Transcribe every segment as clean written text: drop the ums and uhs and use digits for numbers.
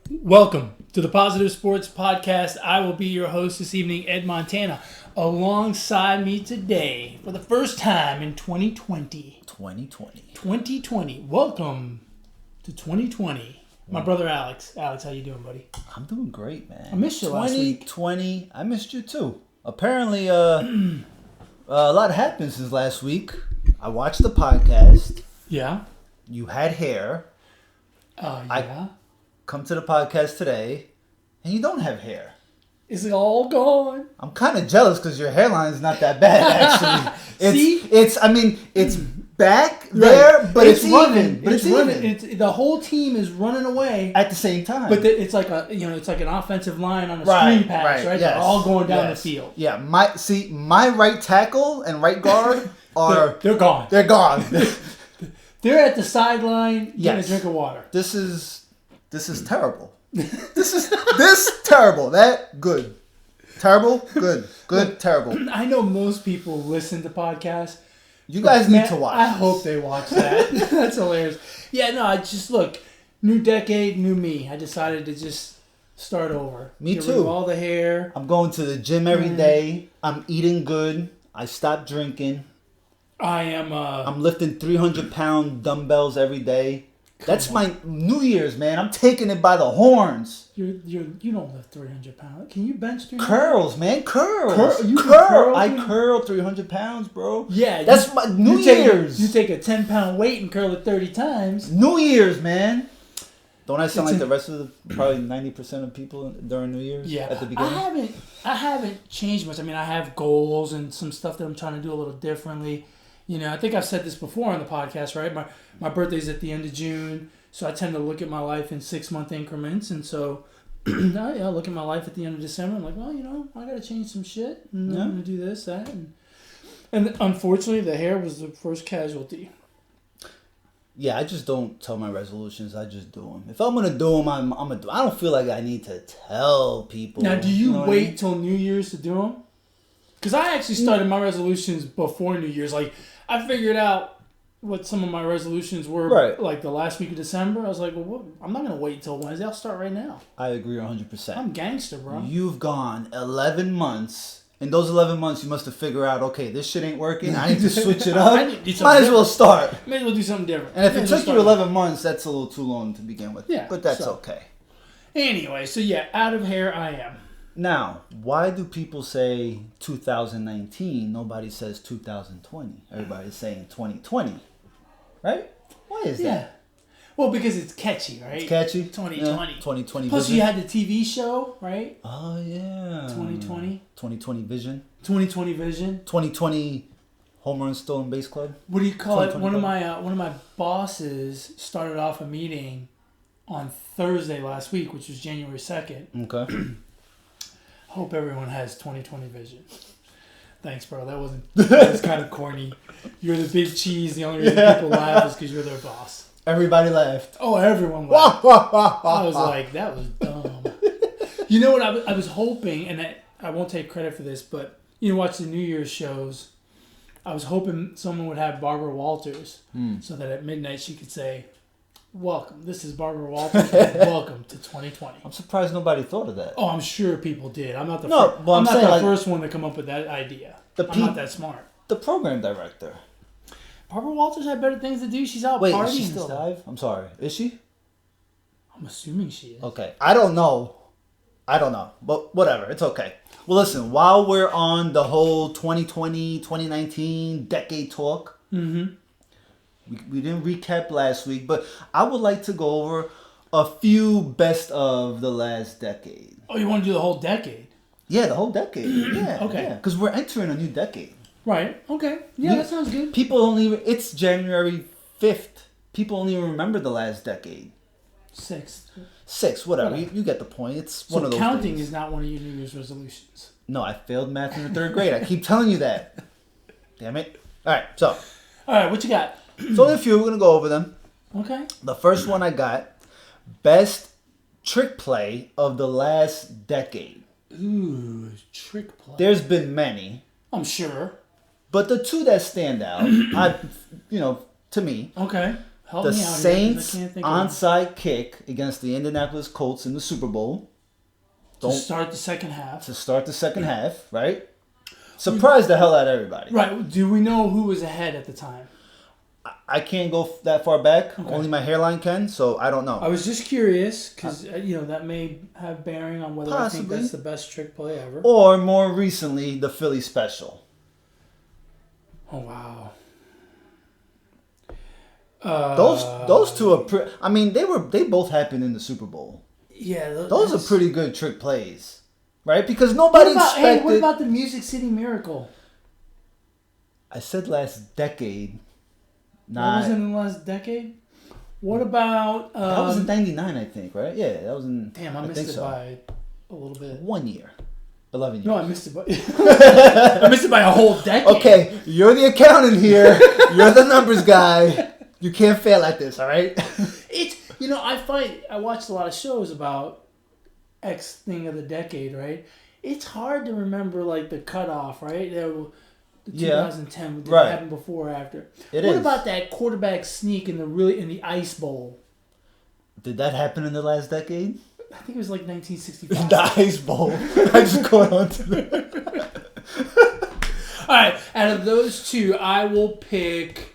Welcome to the Positive Sports Podcast. I will be your host this evening, Ed Montana. Alongside me today, for the first time in 2020. 2020. Welcome to 2020. My brother Alex. Alex, how you doing, buddy? I'm doing great, man. I missed you last week. 2020. I missed you too. Apparently, a lot happened since last week. I watched the podcast. Yeah. You had hair. Yeah. I come to the podcast today, and you don't have hair. Is it all gone? I'm kind of jealous because your hairline is not that bad, actually. It's back there, right. But it's running. Even. But it's running. even. The whole team is running away at the same time. But it's like it's like an offensive line on a screen pass, right? Yes. They're all going down the field. Yeah, my right tackle and right guard are they're gone. They're gone. They're at the sideline getting a drink of water. This is terrible. This is terrible. That good. Terrible, good. Good, terrible. I know most people listen to podcasts. You guys need to watch. I hope they watch that. That's hilarious. Yeah, no, I just look, new decade, new me. I decided to just start over. Me Get too. rid of all the hair. I'm going to the gym every day. I'm eating good. I stopped drinking. I am I'm lifting 300-pound dumbbells every day. That's my New Year's, man. I'm taking it by the horns. You don't lift 300 pounds. Can you bench 300? Curls, man. Curls. I curl 300 pounds, bro. Yeah. That's my New Year's. You take a 10-pound weight and curl it 30 times. New Year's, man. Don't I sound like the rest of the probably 90% of people during New Year's? Yeah. At the beginning? I haven't changed much. I mean, I have goals and some stuff that I'm trying to do a little differently. You know, I think I've said this before on the podcast, right? My birthday's at the end of June, so I tend to look at my life in 6-month increments. And so, I look at my life at the end of December. I'm like, well, I got to change some shit. And I'm going to do this, that. And unfortunately, the hair was the first casualty. Yeah, I just don't tell my resolutions. I just do them. If I'm going to do them, I'm going to do them. I don't feel like I need to tell people. Now, do you wait till New Year's to do them? Because I actually started my resolutions before New Year's. Like, I figured out what some of my resolutions were, like the last week of December. I was like, well, I'm not going to wait until Wednesday. I'll start right now. I agree 100%. I'm gangster, bro. You've gone 11 months. In those 11 months, you must have figured out, okay, this shit ain't working. I need to switch it up. Might as well start. May as well do something different. And if it took you 11 months, that's a little too long to begin with. Yeah, but that's okay. Anyway, so yeah, out of hair I am. Now, why do people say 2019? Nobody says 2020. Everybody's saying 2020. Right? Why is that? Well, because it's catchy, right? It's catchy. 2020. Yeah. 2020 Plus, vision. you had the TV show, right? Oh, yeah. 2020. 2020 vision. 2020 vision. 2020 home run stolen base club. What do you call it? One of my bosses started off a meeting on Thursday last week, which was January 2nd. Okay. Hope everyone has 2020 vision. Thanks, bro. That was kind of corny. You're the big cheese. The only reason people laugh is because you're their boss. Everybody laughed. Oh, everyone laughed. I was like, that was dumb. You know what? I was hoping, and I won't take credit for this, but watch the New Year's shows. I was hoping someone would have Barbara Walters so that at midnight she could say, welcome. This is Barbara Walters. Welcome to 2020. I'm surprised nobody thought of that. Oh, I'm sure people did. I'm not the first one to come up with that idea. I'm not that smart. The program director. Barbara Walters had better things to do. She's out partying. Wait, is she still alive? I'm sorry. Is she? I'm assuming she is. Okay. I don't know. But whatever. It's okay. Well, listen. While we're on the whole 2020, 2019 decade talk, we didn't recap last week, but I would like to go over a few best of the last decade. Oh, you want to do the whole decade? Yeah, the whole decade. Yeah. Okay. Because we're entering a new decade. Right. Okay. Yeah, that sounds good. People only... It's January 5th. People only remember the last decade. 6th, whatever. You get the point. It's one of those counting things. Is not one of your New Year's resolutions. No, I failed math in the 3rd grade. I keep telling you that. Damn it. All right, what you got? So a few. We're going to go over them. Okay. The first one I got, best trick play of the last decade. Ooh, trick play. There's been many. I'm sure. But the two that stand out, to me. Okay. Help the me out here, 'cause I Saints can't think of onside kick against the Indianapolis Colts in the Super Bowl to start the second half. to start the second half, right? Surprised the hell out of everybody. Right. Do we know who was ahead at the time? I can't go that far back. Okay. Only my hairline can, so I don't know. I was just curious because that may have bearing on whether I think Possibly. that's the best trick play ever. Or more recently, the Philly special. Oh wow. Those two are I mean, they both happened in the Super Bowl. Yeah, Those are pretty good trick plays, right? Because nobody expected. Hey, what about the Music City Miracle? I said last decade. That was in the last decade. What about? That was in '99, I think, right? Yeah, that was in. Damn, I missed it by a little bit. 1 year, 11 years. No, I missed it by. I missed it by a whole decade. Okay, you're the accountant here. You're the numbers guy. You can't fail at this, all right? It's I watched a lot of shows about X thing of the decade, right? It's hard to remember like the cutoff, right? The 2010 did it happen before or after? What about that quarterback sneak in the Ice Bowl? Did that happen in the last decade? I think it was like 1965. The Ice Bowl. I just caught on to that. All right, out of those two, I will pick.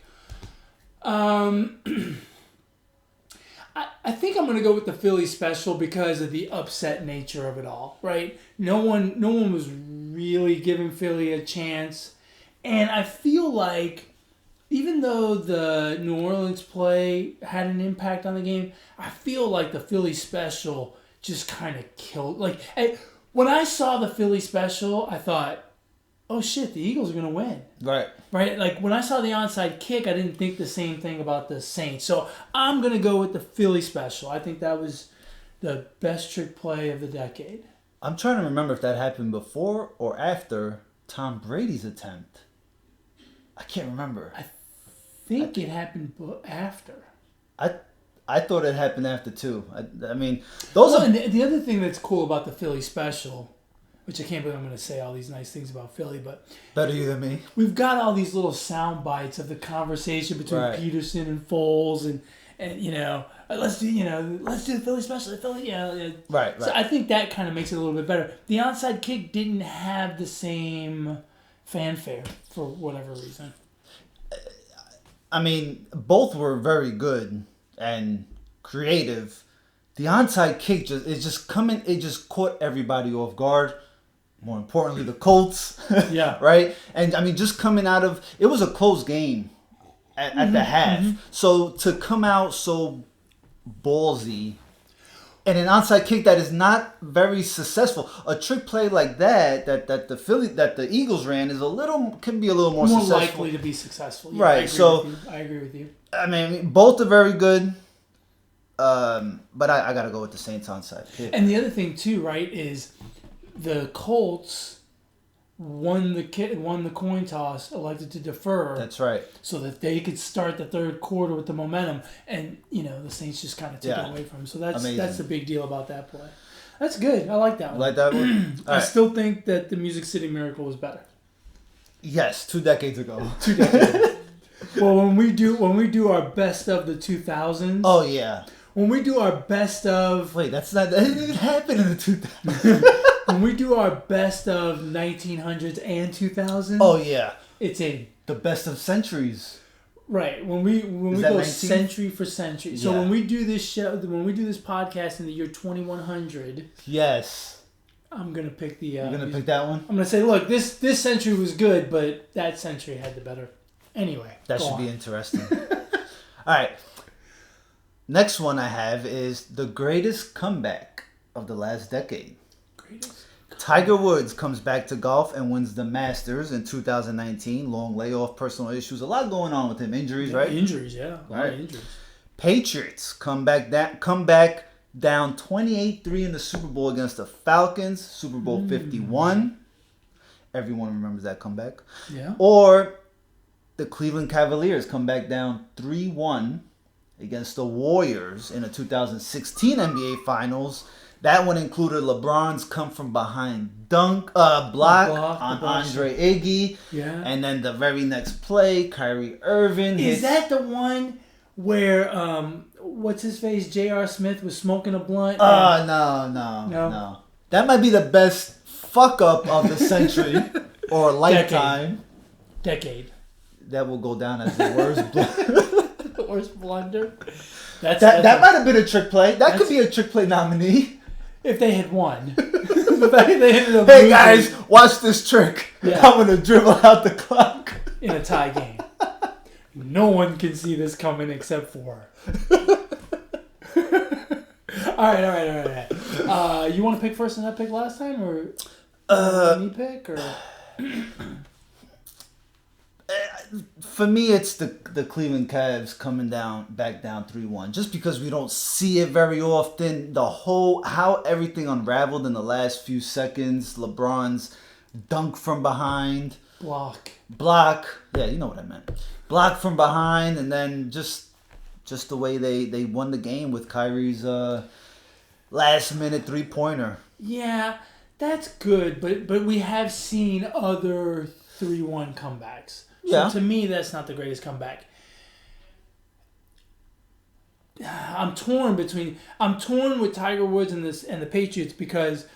I think I'm gonna go with the Philly special because of the upset nature of it all. Right? No one was really giving Philly a chance, and I feel like even though the New Orleans play had an impact on the game, I feel like the Philly special just kind of killed. Like when I saw the Philly special, I thought, oh shit, the Eagles are going to win. Right? Like when I saw the onside kick, I didn't think the same thing about the Saints. So I'm going to go with the Philly special. I think that was the best trick play of the decade. I'm trying to remember if that happened before or after Tom Brady's attempt. I can't remember. I think it happened after. I thought it happened after too. I mean, those are... And the other thing that's cool about the Philly special, which I can't believe I'm going to say all these nice things about Philly, but... Better you than me. We've got all these little sound bites of the conversation between Peterson and Foles and let's do the Philly special. Philly, Right. So I think that kind of makes it a little bit better. The onside kick didn't have the same fanfare for whatever reason. I mean, both were very good and creative. The onside kick just caught everybody off guard. More importantly, the Colts. Yeah. Right? And I mean, just coming out of it was a close game at the half. Mm-hmm. So to come out so ballsy and an onside kick that is not very successful, a trick play like that the Eagles ran can be a little more successful. Likely to be successful. Yeah, right. I agree with you. I mean, both are very good. But I got to go with the Saints onside kick. And the other thing too, right, is the Colts won the coin toss, elected to defer. That's right. So that they could start the third quarter with the momentum, and the Saints just kind of took it away from them. So that's the big deal about that play. That's good. I like that one. Like that one? I still think that the Music City Miracle was better. Yes, 2 decades ago. 2 decades ago. Well, when we do our best of the 2000s. Oh yeah. When we do our best of... Wait, that didn't even happen in the 2000s. When we do our best of 1900s and 2000s... Oh, yeah. It's in. The best of centuries. Right. When we go 19? Century for century. So when we do this podcast in the year 2100... Yes. I'm going to pick the... You're going to pick that one? I'm going to say, look, this century was good, but that century had the better... Anyway. That should be interesting. All right. Next one I have is the greatest comeback of the last decade. Tiger Woods comes back to golf and wins the Masters in 2019. Long layoff, personal issues, a lot going on with him. Injuries, right? Injuries, yeah. A lot of injuries. Patriots come back down 28-3 in the Super Bowl against the Falcons. Super Bowl 51. Everyone remembers that comeback. Yeah. Or the Cleveland Cavaliers come back down 3-1 against the Warriors in the 2016 NBA Finals. That one included LeBron's come from behind block on Andre Iggy. Yeah. And then the very next play, Kyrie Irving Is that the one where what's his face? J.R. Smith was smoking a blunt. No. That might be the best fuck up of the century or lifetime. Decade. That will go down as the worst blunder. The worst blunder. That might have been a trick play. That could be a trick play nominee. If they had won. The fact that they ended up hey losing, guys, watch this trick. Yeah. I'm going to dribble out the clock. In a tie game. No one can see this coming except for All right. You want to pick first and I pick last time? Or me pick? Or... For me, it's the Cleveland Cavs coming back down 3-1. Just because we don't see it very often. How everything unraveled in the last few seconds. LeBron's dunk from behind. Block. Yeah, you know what I meant. Block from behind, and then just the way they won the game with Kyrie's last minute 3-pointer. Yeah, that's good, but we have seen other 3-1 comebacks. So to me, that's not the greatest comeback. I'm torn with Tiger Woods and the Patriots, because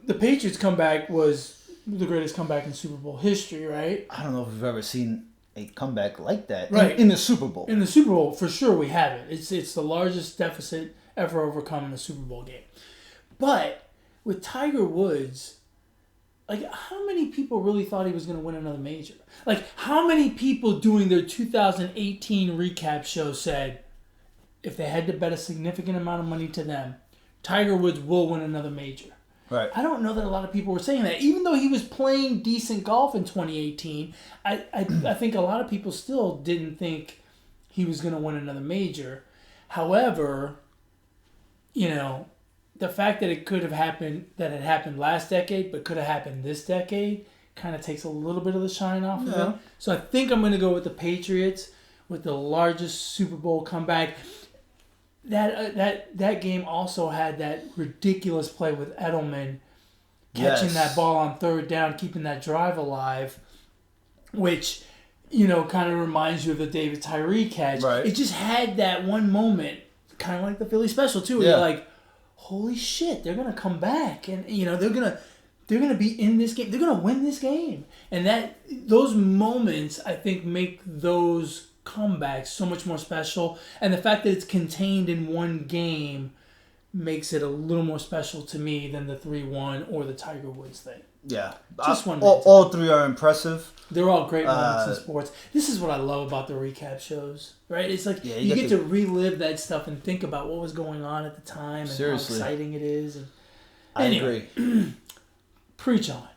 the Patriots comeback was the greatest comeback in Super Bowl history, right? I don't know if we've ever seen a comeback like that in the Super Bowl. In the Super Bowl, for sure we haven't. It's the largest deficit ever overcome in a Super Bowl game. But with Tiger Woods, like, how many people really thought he was going to win another major? Like, how many people doing their 2018 recap show said, if they had to bet a significant amount of money to them, Tiger Woods will win another major? Right. I don't know that a lot of people were saying that. Even though he was playing decent golf in 2018, I think a lot of people still didn't think he was going to win another major. However, the fact that it had happened last decade, but could have happened this decade, kind of takes a little bit of the shine off of it. So I think I'm going to go with the Patriots with the largest Super Bowl comeback. That game also had that ridiculous play with Edelman catching that ball on third down, keeping that drive alive, which kind of reminds you of the David Tyree catch. Right. It just had that one moment, kind of like the Philly special too, where you're like, holy shit, they're gonna come back, and they're gonna be in this game. They're gonna win this game, and those moments I think make those comebacks so much more special. And the fact that it's contained in one game makes it a little more special to me than the 3-1 or the Tiger Woods thing. Yeah, just one. All three are impressive. They're all great moments in sports. This is what I love about the recap shows, right? It's like you get to relive that stuff and think about what was going on at the time and how exciting it is. And I agree. Preach on.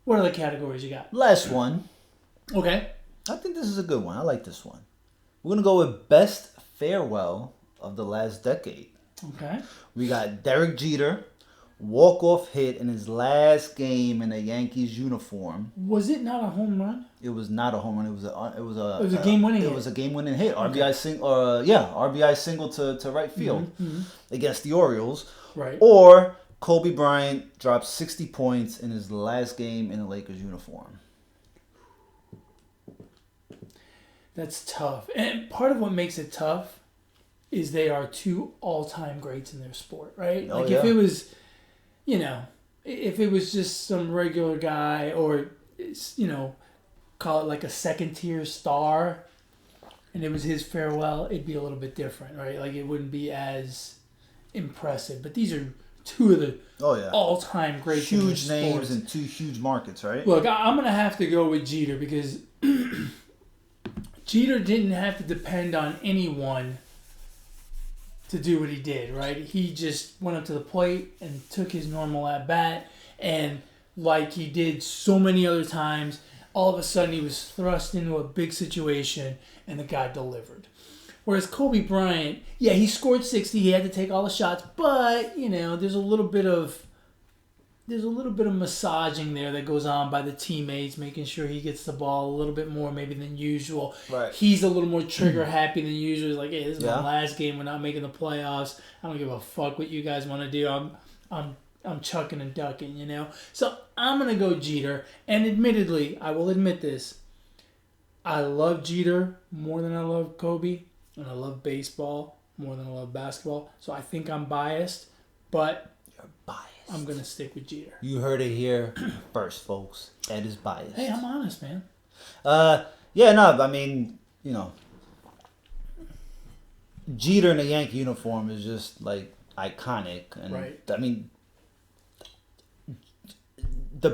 What other categories you got? Last one. Okay. I think this is a good one. I like this one. We're going to go with best farewell of the last decade. Okay. We got Derek Jeter, walk-off hit in his last game in a Yankees uniform. Was it not a home run? It was not a home run. It was a game-winning hit. It was a game-winning hit. Okay. RBI single to right field against the Orioles. Right. Or Kobe Bryant dropped 60 points in his last game in a Lakers uniform. That's tough. And part of what makes it tough is they are two all-time greats in their sport, right? If it was, if it was just some regular guy or, call it like a second-tier star and it was his farewell, it'd be a little bit different, right? Like, it wouldn't be as impressive. But these are two of the all-time greats in their huge names and two huge markets, right? Look, I'm going to have to go with Jeter because Jeter didn't have to depend on anyone to do what he did, right? He just went up to the plate and took his normal at-bat, and like he did so many other times, all of a sudden he was thrust into a big situation, and the guy delivered. Whereas Kobe Bryant, he scored 60, he had to take all the shots, but, there's a little bit of massaging there that goes on by the teammates, making sure he gets the ball a little bit more maybe than usual. Right. He's a little more trigger happy than usual. He's like, hey, this is my last game. We're not making the playoffs. I don't give a fuck what you guys want to do. I'm chucking and ducking, So I'm going to go Jeter. And admittedly, I will admit this, I love Jeter more than I love Kobe. and I love baseball more than I love basketball. So I think I'm biased, but You're biased. I'm going to stick with Jeter. You heard it here first, folks. Ed is biased. Hey, I'm honest, man. Yeah, no, I mean, you know, Jeter in a Yankee uniform is just like iconic, and Right. I mean, the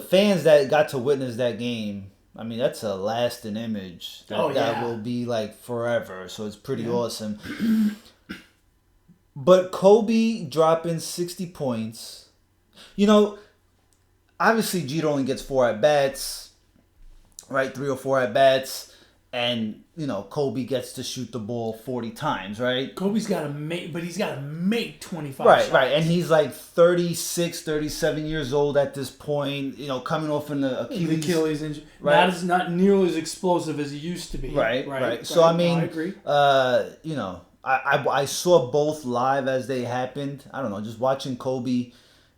fans that got to witness that game. I mean, that's a lasting image that will be like forever. So it's pretty awesome. But Kobe dropping 60 points, you know, obviously Jeter only gets 4 at bats, right? 3 or 4 at bats. And, you know, Kobe gets to shoot the ball 40 times, right? Kobe's got to make, but he's got to make 25 Right, shots. right. And he's like 36, 37 years old at this point, you know, coming off an Achilles injury. Right. Not nearly as explosive as he used to be. Right. So, I mean, I agree. You know, I saw both live as they happened. I don't know, just watching Kobe,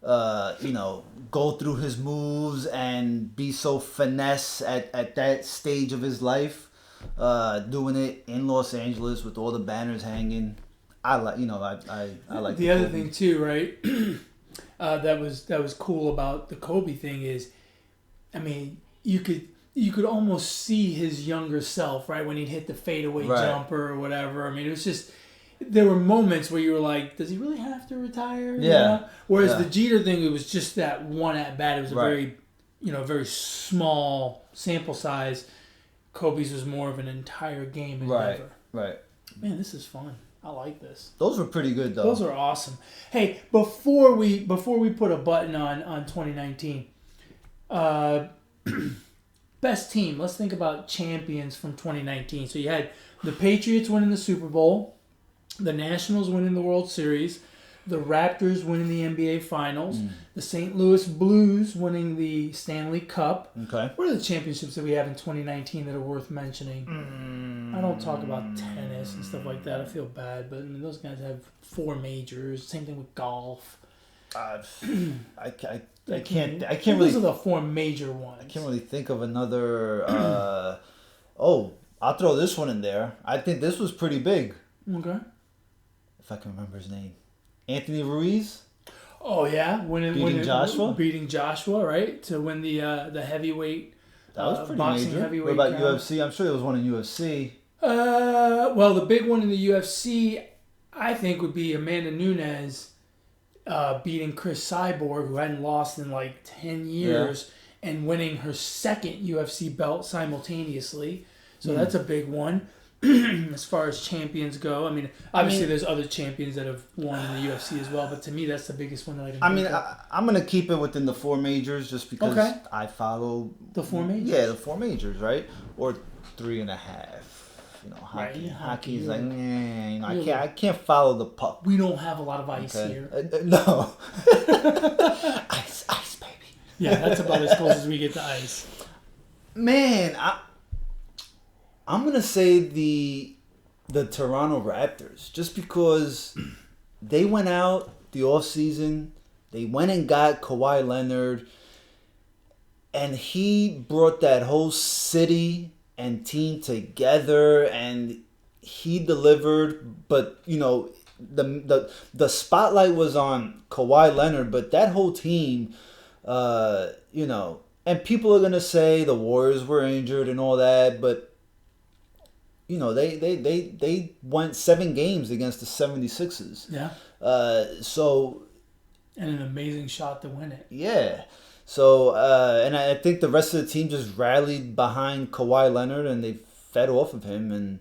you know, go through his moves and be so finesse at that stage of his life. Doing it in Los Angeles with all the banners hanging. I like, you know, I like the other thing too, right? That was cool about the Kobe thing is, I mean, you could almost see his younger self, right, when he'd hit the fadeaway jumper or whatever. I mean, it was just, there were moments where you were like, does he really have to retire? Yeah. You know? Whereas the Jeter thing, it was just that one at bat. It was a very small sample size. Kobe's was more of an entire game endeavor. Right. Man, this is fun. I like this. Those were pretty good though. Those are awesome. Hey, before we put a button on 2019, best team. Let's think about champions from 2019. So you had the Patriots winning the Super Bowl, the Nationals winning the World Series, the Raptors winning the NBA Finals, the St. Louis Blues winning the Stanley Cup. Okay. What are the championships that we have in 2019 that are worth mentioning? I don't talk about tennis and stuff like that. I feel bad, but I mean, those guys have 4 majors. Same thing with golf. I can't Those really. are the 4 major ones. I can't really think of another. I'll throw this one in there. I think this was pretty big. Okay. If I can remember his name. Anthony Ruiz. Oh yeah, Beating Joshua, right, to win the heavyweight. That was pretty boxing major. heavyweight. What about crown. UFC? I'm sure there was one in UFC. Well, the big one in the UFC, I think, would be Amanda Nunes beating Chris Cyborg, who hadn't lost in like 10 years, and winning her second UFC belt simultaneously. So that's a big one. As far as champions go, I mean, obviously there's other champions that have won in the UFC as well, but to me that's the biggest one that I can think of. I'm going to keep it within the 4 majors just because I follow... The 4 majors? Yeah, the 4 majors, right? Or 3.5. You know, hockey. Right, Hockey's like, you know, I can't follow the puck. We don't have a lot of ice here. No. Ice, baby. Yeah, that's about as close as we get to ice. Man, I'm gonna say the Toronto Raptors just because they went out the offseason, they went and got Kawhi Leonard, and he brought that whole city and team together, and he delivered. But you know, the spotlight was on Kawhi Leonard, but that whole team, you know, and people are gonna say the Warriors were injured and all that, but you know, they went 7 games against the 76ers. Yeah. So. And an amazing shot to win it. Yeah. So, and I think the rest of the team just rallied behind Kawhi Leonard and they fed off of him. And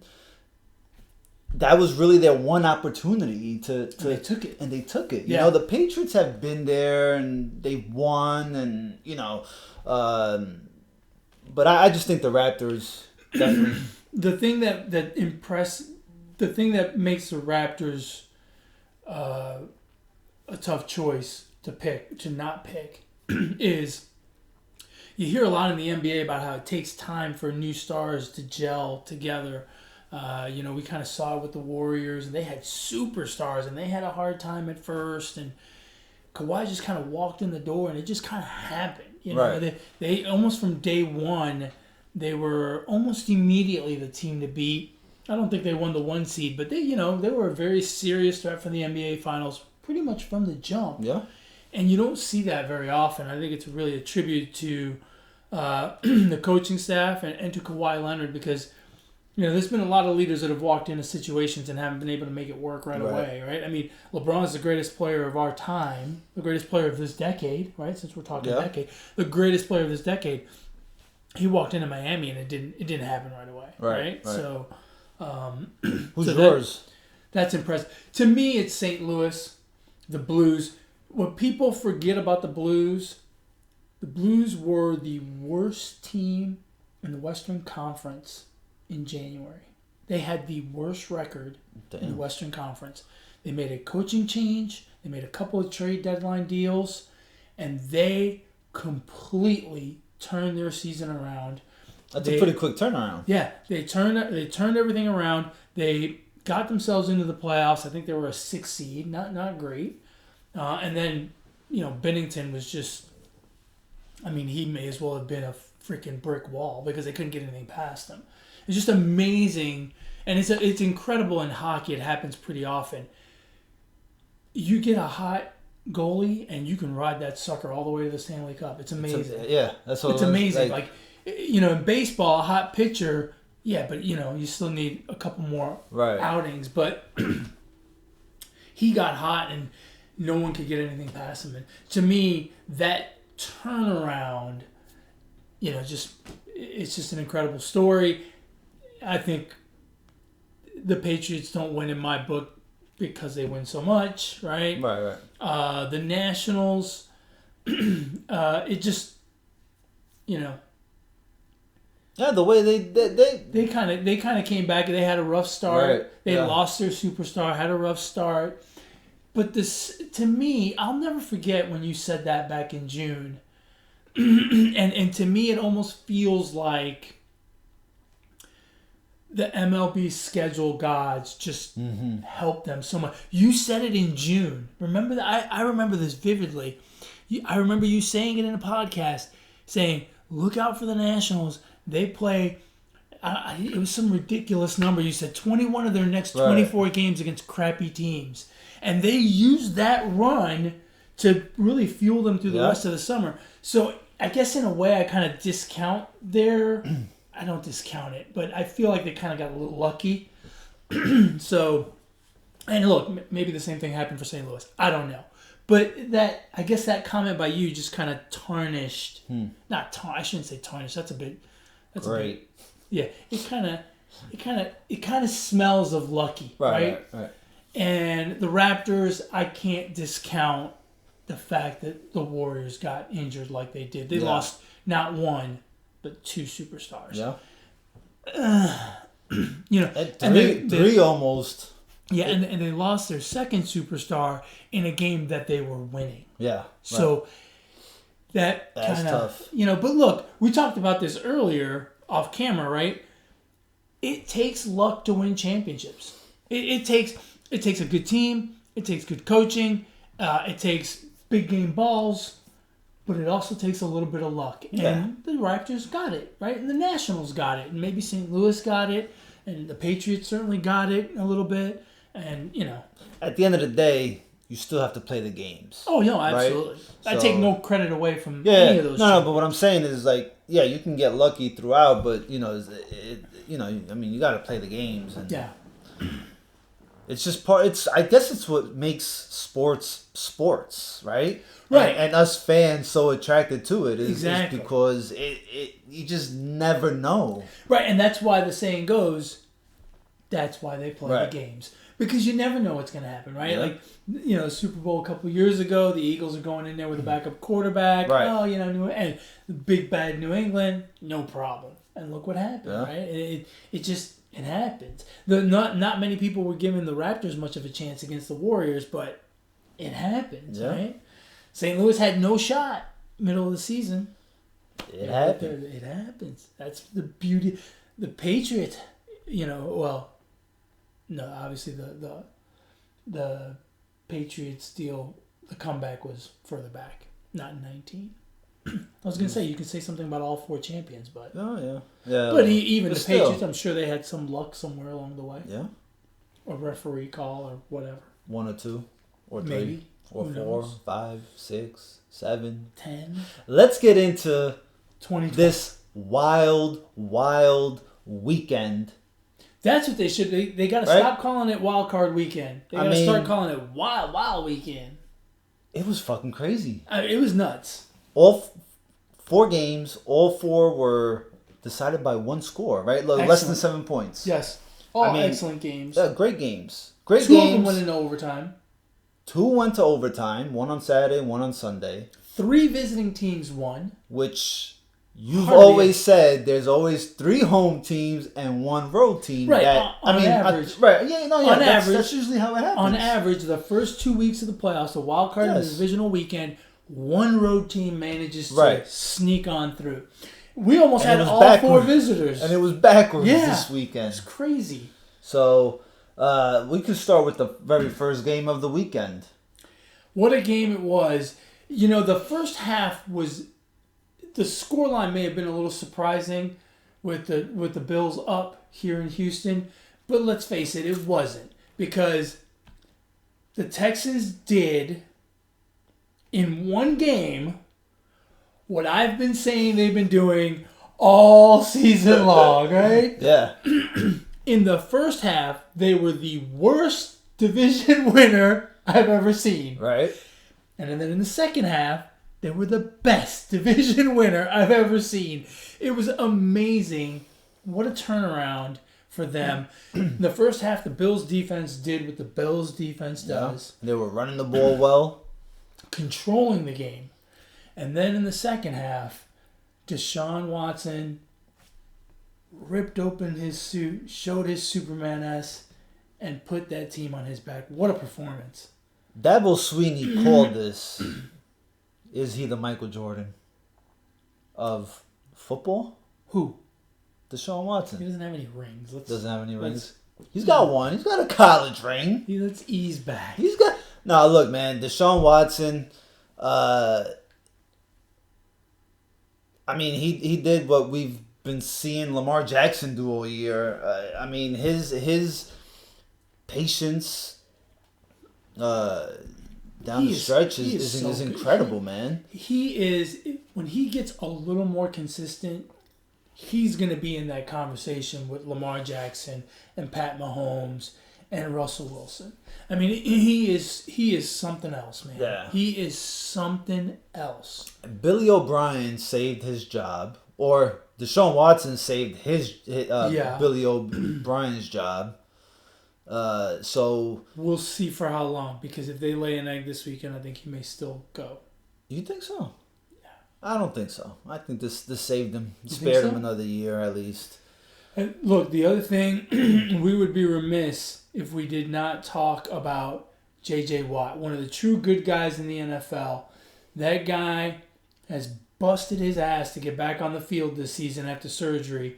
that was really their one opportunity to and they took it. And they took it. Yeah. You know, the Patriots have been there and they've won and, you know, but I just think the Raptors definitely... The thing that makes the Raptors a tough choice to not pick is you hear a lot in the NBA about how it takes time for new stars to gel together. You know, we kind of saw it with the Warriors, and they had superstars, and they had a hard time at first, and Kawhi just kind of walked in the door, and it just kind of happened. You know, right. They almost from day one. They were almost immediately the team to beat. I don't think they won the 1 seed, but they were a very serious threat for the NBA Finals pretty much from the jump. Yeah. And you don't see that very often. I think it's really a tribute to the coaching staff and to Kawhi Leonard because, there's been a lot of leaders that have walked into situations and haven't been able to make it work right away, right? I mean, LeBron is the greatest player of our time, the greatest player of this decade, right? Since we're talking decade, the greatest player of this decade. He walked into Miami and it didn't happen right away, right? So, who's yours? That's impressive. To me, it's St. Louis, the Blues. What people forget about the Blues were the worst team in the Western Conference in January. They had the worst record in the Western Conference. They made a coaching change. They made a couple of trade deadline deals, and they completely turned their season around. That's a pretty quick turnaround. Yeah, they turned everything around. They got themselves into the playoffs. I think they were a 6 seed, not great. And then, Bennington was just, he may as well have been a freaking brick wall because they couldn't get anything past him. It's just amazing, and it's incredible in hockey. It happens pretty often. You get a hot goalie, and you can ride that sucker all the way to the Stanley Cup. It's amazing. That's what it's amazing. In baseball, a hot pitcher, but you still need a couple more outings. But he got hot, and no one could get anything past him. And to me, that turnaround, it's just an incredible story. I think the Patriots don't win in my book because they win so much, right? Right. The Nationals, it just, Yeah, the way they kind of came back. They had a rough start. Right. They lost their superstar, had a rough start. But this, to me, I'll never forget when you said that back in June. and to me, it almost feels like the MLB schedule gods just helped them so much. You said it in June. Remember that? I remember this vividly. I remember you saying it in a podcast, saying, look out for the Nationals. They play, it was some ridiculous number. You said 21 of their next 24 games against crappy teams. And they used that run to really fuel them through the rest of the summer. So I guess in a way I kind of discount their... I don't discount it, but I feel like they kind of got a little lucky. So, and look, maybe the same thing happened for St. Louis. I don't know. But I guess that comment by you just kind of tarnished. I shouldn't say tarnished. That's great. Yeah, it kind of smells of lucky, right? And the Raptors, I can't discount the fact that the Warriors got injured like they did. They lost not one, but 2 superstars. And three almost. Yeah, and they lost their second superstar in a game that they were winning. Yeah. So that's kind of tough. But look, we talked about this earlier off camera, right? It takes luck to win championships. It takes a good team. It takes good coaching. It takes big game balls. But it also takes a little bit of luck. And the Raptors got it, right? And the Nationals got it. And maybe St. Louis got it. And the Patriots certainly got it a little bit. And, At the end of the day, you still have to play the games. Oh, no, absolutely. Right? I take no credit away from any of those. No, but what I'm saying is, you can get lucky throughout, but, you got to play the games. And it's just I guess it's what makes sports, right? Right. And us fans so attracted to it is because you just never know. Right, and that's why the saying goes, that's why they play the games. Because you never know what's going to happen, right? Yeah. Like, Super Bowl a couple years ago, the Eagles are going in there with a backup quarterback. Right. Oh, and the big bad New England, no problem. And look what happened, right? It happens. Not many people were giving the Raptors much of a chance against the Warriors, but it happens, right? St. Louis had no shot middle of the season. It happened. It happens. That's the beauty. The Patriots, obviously the Patriots deal, the comeback was further back, not in 19. I was gonna say you could say something about all 4 champions, but yeah. But even the still. Patriots, I'm sure they had some luck somewhere along the way. Yeah. A referee call or whatever. 1 or 2 or 3 Maybe. or 4, 5, 6, 7, 10. Let's get into 20. this wild weekend. That's what they should. They got to stop calling it Wild Card Weekend. They got to start calling it Wild Weekend. It was fucking crazy. It was nuts. All 4 games, all 4 were decided by 1 score, right? Less than 7 points. Yes. All excellent games. Yeah, great games. Great 2 games. of them went into overtime. 2 went to overtime. 1 on Saturday, 1 on Sunday. 3 visiting teams won. Which you've always said there's always 3 home teams and 1 road team. Right. On average. That's usually how it happens. On average, the first 2 weeks of the playoffs, the wild card and the divisional weekend, 1 road team manages to sneak on through. We almost had all 4 visitors. And it was backwards this weekend. It's crazy. So, we could start with the very first game of the weekend. What a game it was. You know, the first half was... The scoreline may have been a little surprising with the Bills up here in Houston. But let's face it, it wasn't. Because the Texans did, in 1 game... what I've been saying they've been doing all season long, right? Yeah. In the first half, they were the worst division winner I've ever seen. Right. And then in the second half, they were the best division winner I've ever seen. It was amazing. What a turnaround for them. The first half, the Bills defense did what the Bills defense does. They were running the ball well. Controlling the game. And then in the second half, Deshaun Watson ripped open his suit, showed his Superman-esque, and put that team on his back. What a performance. Dabo Sweeney called this, is he the Michael Jordan of football? Who? Deshaun Watson. He doesn't have any rings. Doesn't have any rings? He's got 1. He's got a college ring. Let's ease back. He's got... No, look, man. Deshaun Watson... I mean, he did what we've been seeing Lamar Jackson do all year. I mean, his patience down the stretch is incredible, man. He is, when he gets a little more consistent, he's going to be in that conversation with Lamar Jackson and Pat Mahomes and Russell Wilson. I mean, he is something else, man. Yeah. He is something else. Billy O'Brien saved his job, or Deshaun Watson saved his Billy O'Brien's job. So we'll see for how long, because if they lay an egg this weekend, I think he may still go. You think so? Yeah. I don't think so. I think this saved him, spared him another year at least. And look, the other thing, we would be remiss if we did not talk about J.J. Watt, one of the true good guys in the NFL. That guy has busted his ass to get back on the field this season after surgery.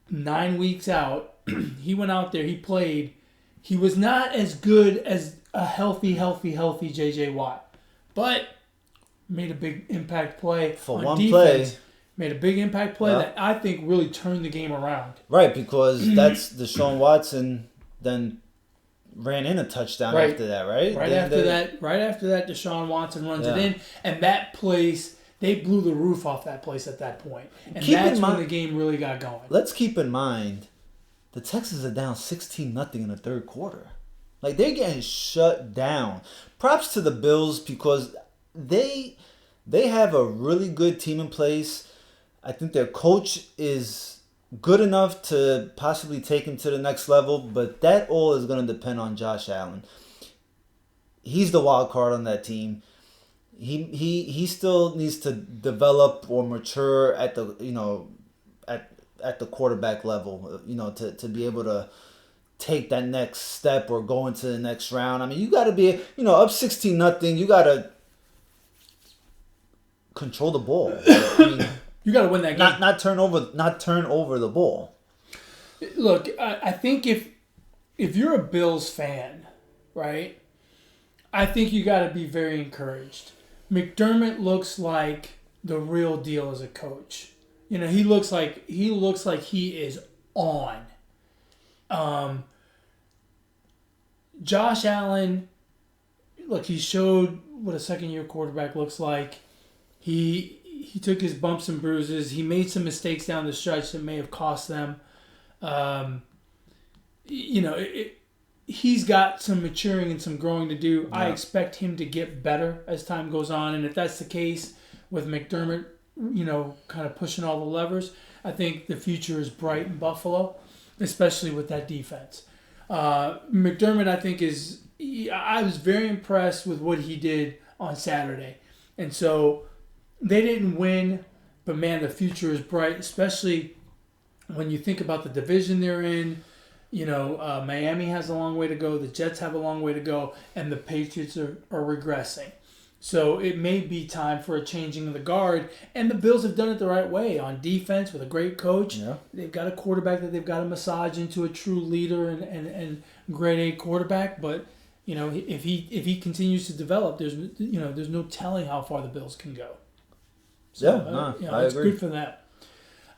9 weeks out, he went out there, he played. He was not as good as a healthy J.J. Watt, but made a big impact play for on one defense. play. Made a big impact play that I think really turned the game around. Right, because that's Deshaun Watson then ran in a touchdown after that, right? Right after that, Deshaun Watson runs it in, and that place, they blew the roof off that place at that point. And that's when the game really got going. Let's keep in mind, the Texans are down 16-0 in the third quarter. Like, they're getting shut down. Props to the Bills because they have a really good team in place. I think their coach is good enough to possibly take him to the next level, but that all is going to depend on Josh Allen. He's the wild card on that team. He still needs to develop or mature at the at the quarterback level, to be able to take that next step or go into the next round. I mean, you got to be up 16-0. You got to control the ball. I mean, you got to win that game. Not turn over the ball. Look, I think if you're a Bills fan, right, I think you got to be very encouraged. McDermott looks like the real deal as a coach. You know, he looks like he is on. Josh Allen, look, he showed what a second-year quarterback looks like. He took his bumps and bruises. He made some mistakes down the stretch that may have cost them. He's got some maturing and some growing to do. Yeah. I expect him to get better as time goes on. And if that's the case with McDermott, kind of pushing all the levers, I think the future is bright in Buffalo, especially with that defense. McDermott, I think, I was very impressed with what he did on Saturday. And so they didn't win, but man, the future is bright, especially when you think about the division they're in. Miami has a long way to go. The Jets have a long way to go, and the Patriots are regressing. So it may be time for a changing of the guard, and the Bills have done it the right way on defense with a great coach. Yeah. They've got a quarterback that they've got to massage into a true leader and grade A quarterback. But if he continues to develop, there's no telling how far the Bills can go. So, I it's agree. Good for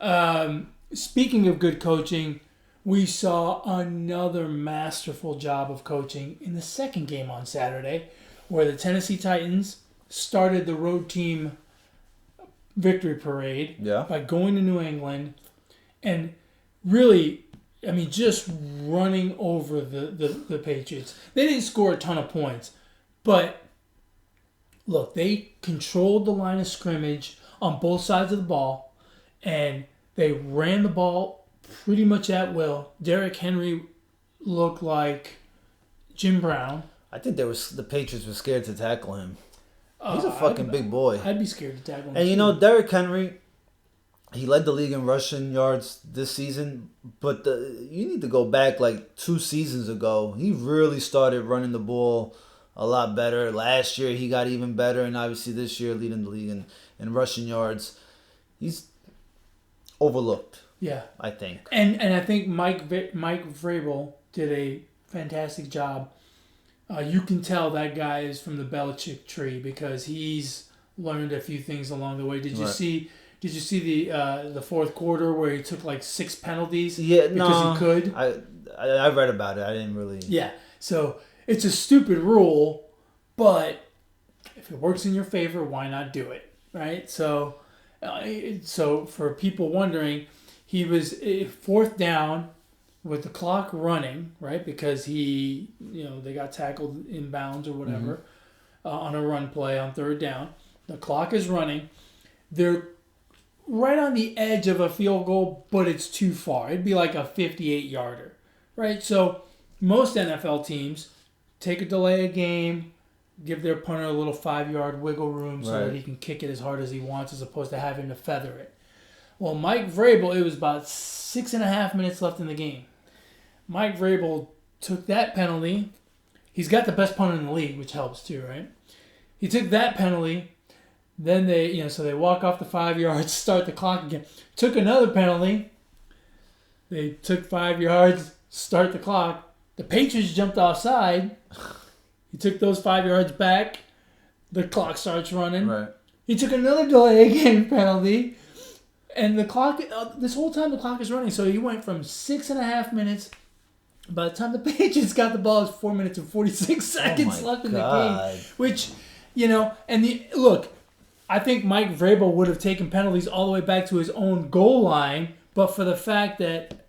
them. Speaking of good coaching, we saw another masterful job of coaching in the second game on Saturday, where the Tennessee Titans started the road team victory parade by going to New England and really, just running over the Patriots. They didn't score a ton of points, but look, they controlled the line of scrimmage on both sides of the ball, and they ran the ball pretty much at will. Derrick Henry looked like Jim Brown. I think the Patriots were scared to tackle him. He's a fucking big boy. I'd be scared to tackle him. And Derrick Henry, he led the league in rushing yards this season, but you need to go back like 2 seasons ago. He really started running the ball a lot better. Last year he got even better, and obviously this year leading the league in rushing yards. He's overlooked. Yeah, I think. And I think Mike Vrabel did a fantastic job. You can tell that guy is from the Belichick tree because he's learned a few things along the way. Did you see the fourth quarter where he took like 6 penalties? Yeah, because he could. I read about it. I didn't really. Yeah, so it's a stupid rule, but if it works in your favor, why not do it, right? So for people wondering, he was 4th down with the clock running, right? Because they got tackled inbounds or whatever on a run play on 3rd down. The clock is running. They're right on the edge of a field goal, but it's too far. It'd be like a 58-yarder, right? So most NFL teams take a delay of game, give their punter a little 5-yard wiggle room so that he can kick it as hard as he wants as opposed to having to feather it. Well, Mike Vrabel, it was about 6.5 minutes left in the game. Mike Vrabel took that penalty. He's got the best punter in the league, which helps too, right? He took that penalty. Then they walk off the 5 yards, start the clock again. Took another penalty. They took 5 yards, start the clock. The Patriots jumped offside. He took those 5 yards back. The clock starts running. Right. He took another delay of game penalty. And the clock, this whole time the clock is running. So he went from 6.5 minutes. By the time the Patriots got the ball, it's 4 minutes and 46 seconds left in the game. Which, look, I think Mike Vrabel would have taken penalties all the way back to his own goal line. But for the fact that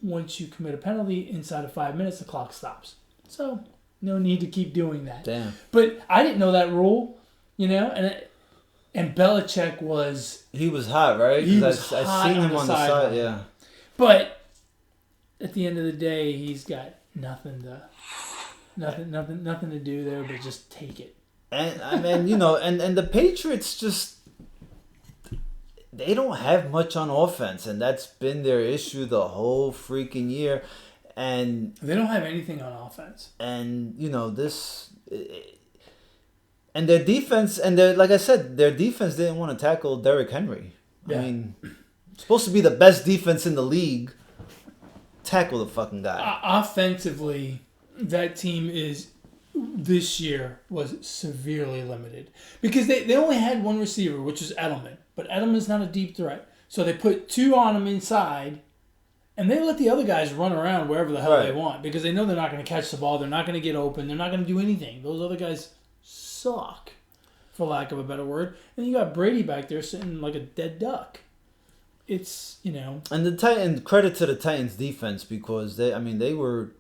once you commit a penalty inside of 5 minutes, the clock stops. So no need to keep doing that. Damn. But I didn't know that rule, and Belichick was... He was hot, right? He was hot. I seen him on the side, yeah. But at the end of the day, he's got nothing to do there but just take it. And and the Patriots just... They don't have much on offense, and that's been their issue the whole freaking year. And they don't have anything on offense. And, and their defense, like I said, their defense didn't want to tackle Derrick Henry. Yeah. I mean, it's supposed to be the best defense in the league. Tackle the fucking guy. Offensively, that team is this year was severely limited because they only had one receiver, which is Edelman. But Edelman's not a deep threat. So they put 2 on him inside, and they let the other guys run around wherever the hell they want because they know they're not going to catch the ball. They're not going to get open. They're not going to do anything. Those other guys suck, for lack of a better word. And you got Brady back there sitting like a dead duck. It's, And the Titans, credit to the Titans defense because they were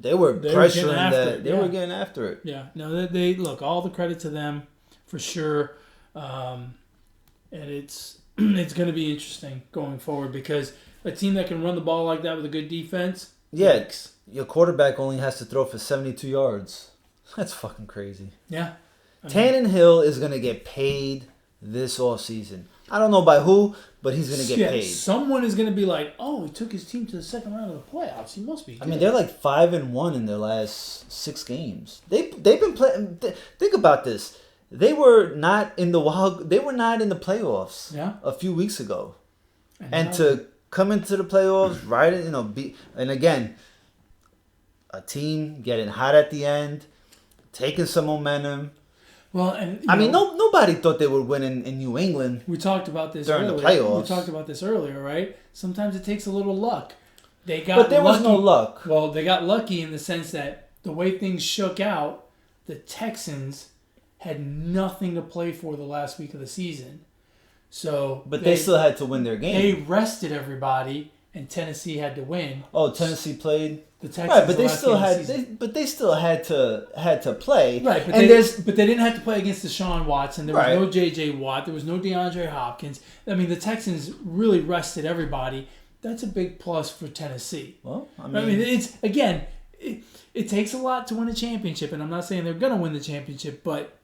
pressuring that. They were getting after it. Yeah. No, they look, all the credit to them for sure. And it's going to be interesting going forward because a team that can run the ball like that with a good defense. Yeah, your quarterback only has to throw for 72 yards. That's fucking crazy. Yeah. Tannehill is going to get paid this offseason. I don't know by who, but he's going to get paid. Someone is going to be like, oh, he took his team to the second round of the playoffs. He must be good. I mean, they're like 5-1 in their last 6 games. They've been playing. Think about this. They were not in the playoffs. A few weeks ago, and to come into the playoffs, right? And again, a team getting hot at the end, taking some momentum. Well, and nobody thought they would win in New England. We talked about this during earlier. The playoffs. We talked about this earlier, right? Sometimes it takes a little luck. But there was no luck. Well, they got lucky in the sense that the way things shook out, the Texans had nothing to play for the last week of the season. But they still had to win their game. They rested everybody, and Tennessee had to win. Oh, Tennessee played the Texans, right? But they still had to play. Right, but they didn't have to play against Deshaun Watson. There was no J.J. Watt. There was no DeAndre Hopkins. I mean, the Texans really rested everybody. That's a big plus for Tennessee. Well, it takes a lot to win a championship, and I'm not saying they're going to win the championship, but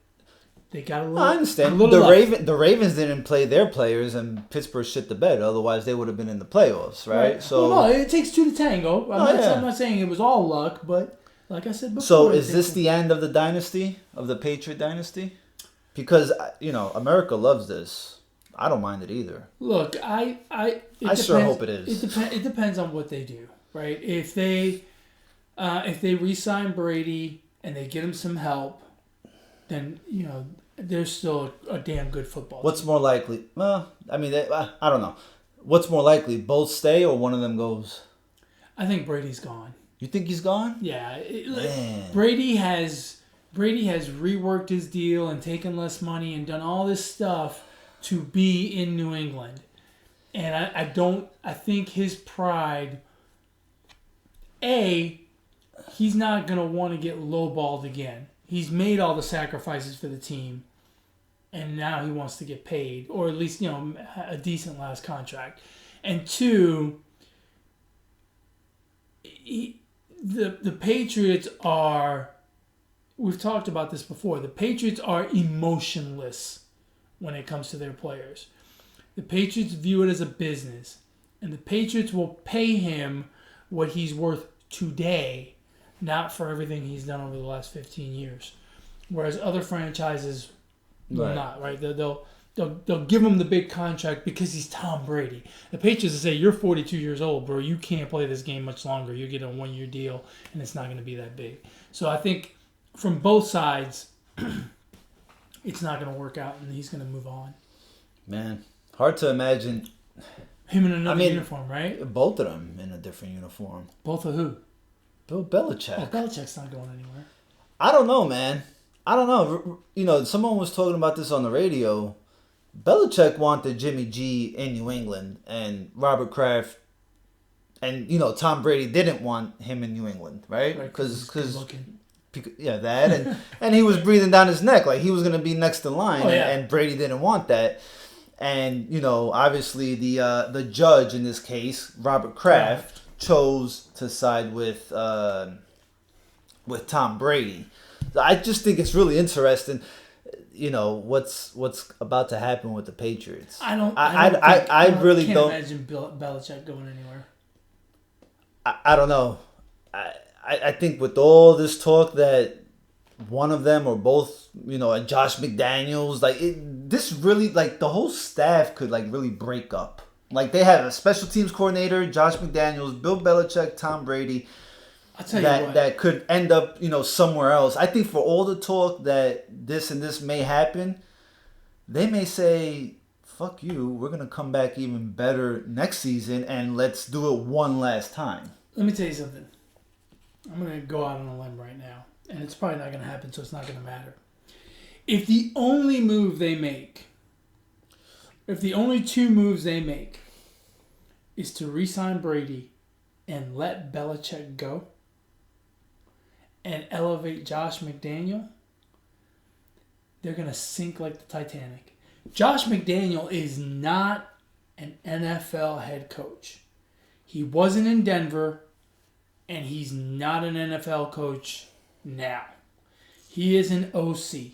they got a little. I understand. The Ravens didn't play their players, and Pittsburgh shit the bed. Otherwise, they would have been in the playoffs, right? So, well, no, it takes 2 to tango. I'm not saying it was all luck, but like I said before. So, is this the end of the dynasty, of the Patriot dynasty? Because America loves this. I don't mind it either. Look, I sure hope it is. It depends on what they do, right? If they re-sign Brady and they get him some help, then they're still a damn good football team. What's more likely? Well, I don't know. What's more likely, both stay or one of them goes? I think Brady's gone. You think he's gone? Yeah. Brady has reworked his deal and taken less money and done all this stuff to be in New England. And I think his pride, he's not going to want to get lowballed again. He's made all the sacrifices for the team, and now he wants to get paid, or at least, a decent last contract. And 2, the Patriots are, we've talked about this before, the Patriots are emotionless when it comes to their players. The Patriots view it as a business, and the Patriots will pay him what he's worth today, not for everything he's done over the last 15 years. Whereas other franchises will not, right? They'll give him the big contract because he's Tom Brady. The Patriots will say, you're 42 years old, bro. You can't play this game much longer. You get a 1-year deal, and it's not going to be that big. So I think from both sides, it's not going to work out, and he's going to move on. Man, hard to imagine him in another uniform, right? Both of them in a different uniform. Both of who? Bill Belichick. Oh, Belichick's not going anywhere. I don't know, man. I don't know. Someone was talking about this on the radio. Belichick wanted Jimmy G in New England, and Robert Kraft, and Tom Brady didn't want him in New England, right? Because that and he was breathing down his neck like he was gonna be next in line, and Brady didn't want that. And obviously the judge in this case, Robert Kraft, chose to side with Tom Brady. I just think it's really interesting. What's about to happen with the Patriots. I really don't imagine Belichick going anywhere. I don't know. I think with all this talk that one of them or both, and Josh McDaniels, this really, the whole staff could, really break up. They have a special teams coordinator, Josh McDaniels, Bill Belichick, Tom Brady. I'll tell you what. that could end up, somewhere else. I think for all the talk that this and this may happen, they may say, fuck you, we're going to come back even better next season and let's do it one last time. Let me tell you something. I'm going to go out on a limb right now, and it's probably not going to happen, so it's not going to matter. If the only move they make, if the only two moves they make is to re-sign Brady and let Belichick go and elevate Josh McDaniel, they're going to sink like the Titanic. Josh McDaniel is not an NFL head coach. He wasn't in Denver, and he's not an NFL coach now. He is an OC.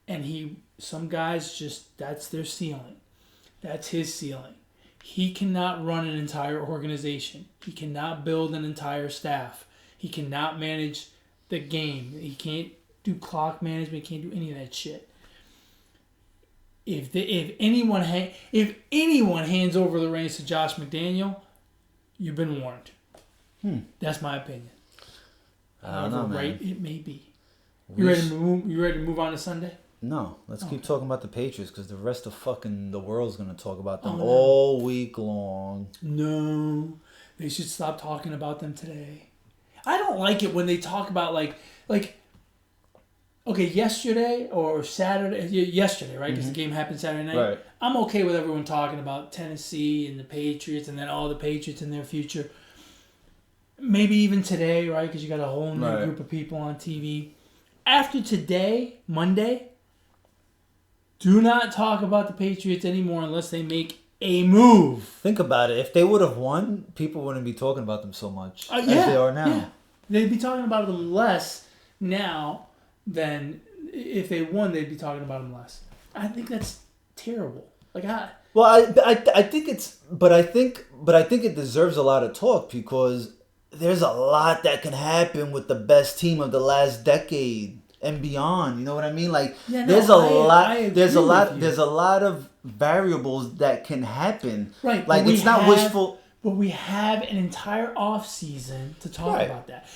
And some guys just, that's their ceiling. That's his ceiling. He cannot run an entire organization. He cannot build an entire staff. He cannot manage the game. He can't do clock management. He can't do any of that shit. If anyone hands over the reins to Josh McDaniel, you've been warned. That's my opinion. I don't know, man. Right, it may be. You ready to move on to Sunday? No, let's keep talking about the Patriots because the rest of the world's going to talk about them all week long. No, they should stop talking about them today. I don't like it when they talk about like okay, yesterday or Saturday, yesterday, right? Because the game happened Saturday night. Right. I'm okay with everyone talking about Tennessee and the Patriots and then all the Patriots in their future. Maybe even today, right? Because you got a whole new group of people on TV. After today, Monday, do not talk about the Patriots anymore unless they make a move. Think about it. If they would have won, people wouldn't be talking about them so much as they are now. Yeah. They'd be talking about them less now than if they won. They'd be talking about them less. I think that's terrible. I think it's, but I think it deserves a lot of talk because there's a lot that can happen with the best team of the last decade and beyond. You know what I mean? There's a lot of variables that can happen. Right. It's not wishful. But we have an entire off season to talk about that.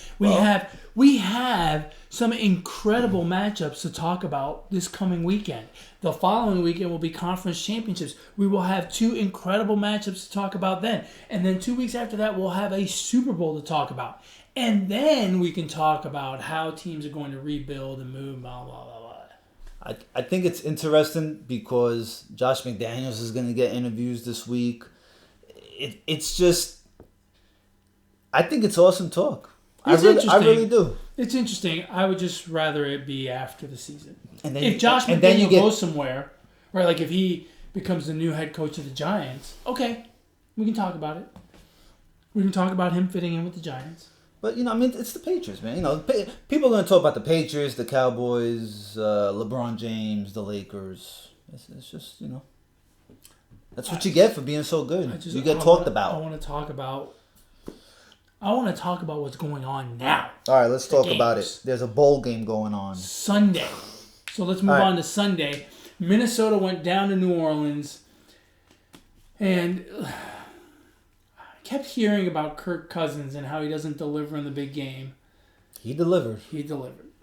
We have some incredible matchups to talk about this coming weekend. The following weekend will be conference championships. We will have two incredible matchups to talk about then. And then 2 weeks after that, we'll have a Super Bowl to talk about. And then we can talk about how teams are going to rebuild and move, blah, blah, blah, blah. I think it's interesting because Josh McDaniels is going to get interviews this week. It's just, I think it's awesome talk. I really do. It's interesting. I would just rather it be after the season. And then, if Josh McDaniel goes somewhere, right? Like if he becomes the new head coach of the Giants, okay, we can talk about it. We can talk about him fitting in with the Giants. But it's the Patriots, man. People are going to talk about the Patriots, the Cowboys, LeBron James, the Lakers. It's just that's what you get for being so good. You get talked about. I want to talk about what's going on now. All right, let's talk about it. There's a bowl game going on Sunday. So let's move on to Sunday. Minnesota went down to New Orleans, and I kept hearing about Kirk Cousins and how he doesn't deliver in the big game. He delivered.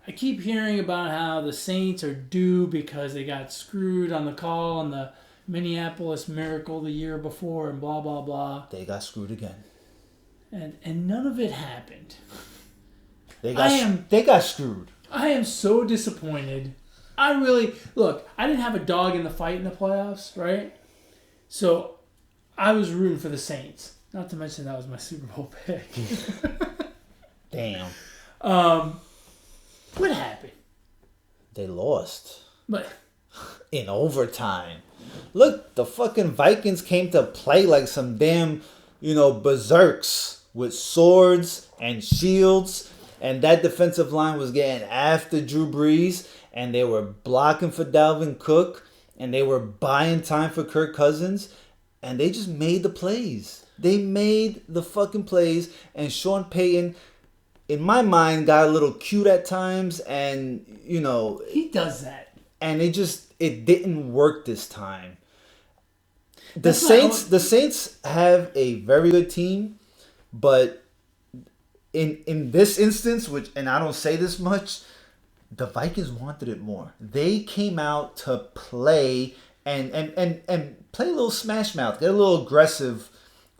I keep hearing about how the Saints are due because they got screwed on the call on the Minneapolis Miracle the year before and blah, blah, blah. They got screwed again. And none of it happened. They got screwed. I am so disappointed. I didn't have a dog in the fight in the playoffs, right? So I was rooting for the Saints. Not to mention that was my Super Bowl pick. Damn. What happened? They lost. But in overtime. Look, the fucking Vikings came to play like some damn, berserks with swords and shields. And that defensive line was getting after Drew Brees. And they were blocking for Dalvin Cook. And they were buying time for Kirk Cousins. And they just made the plays. They made the fucking plays. And Sean Payton, in my mind, got a little cute at times. And, he does that. And it didn't work this time. The Saints have a very good team, but in this instance, and I don't say this much, the Vikings wanted it more. They came out to play and play a little smash mouth, get a little aggressive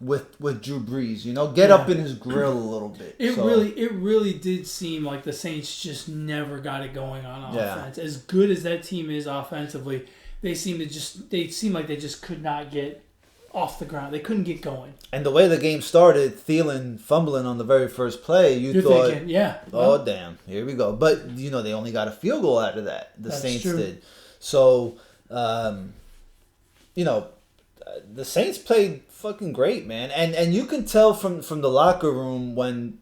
with Drew Brees. Get up in his grill a little bit. It really did seem like the Saints just never got it going on offense. As good as that team is offensively, they seem like they just could not get off the ground. They couldn't get going. And the way the game started, Thielen fumbling on the very first play, you're thought, thinking, oh, damn, here we go. But, they only got a field goal out of that. The Saints did. So, the Saints played fucking great, man. And you can tell from the locker room when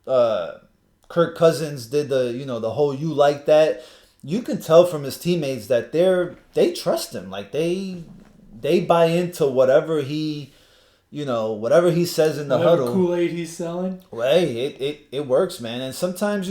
Kirk Cousins did the whole "you like that," you can tell from his teammates that they trust him. Like they buy into whatever he says in the huddle. Kool-Aid he's selling. Well, hey, it works, man. And sometimes,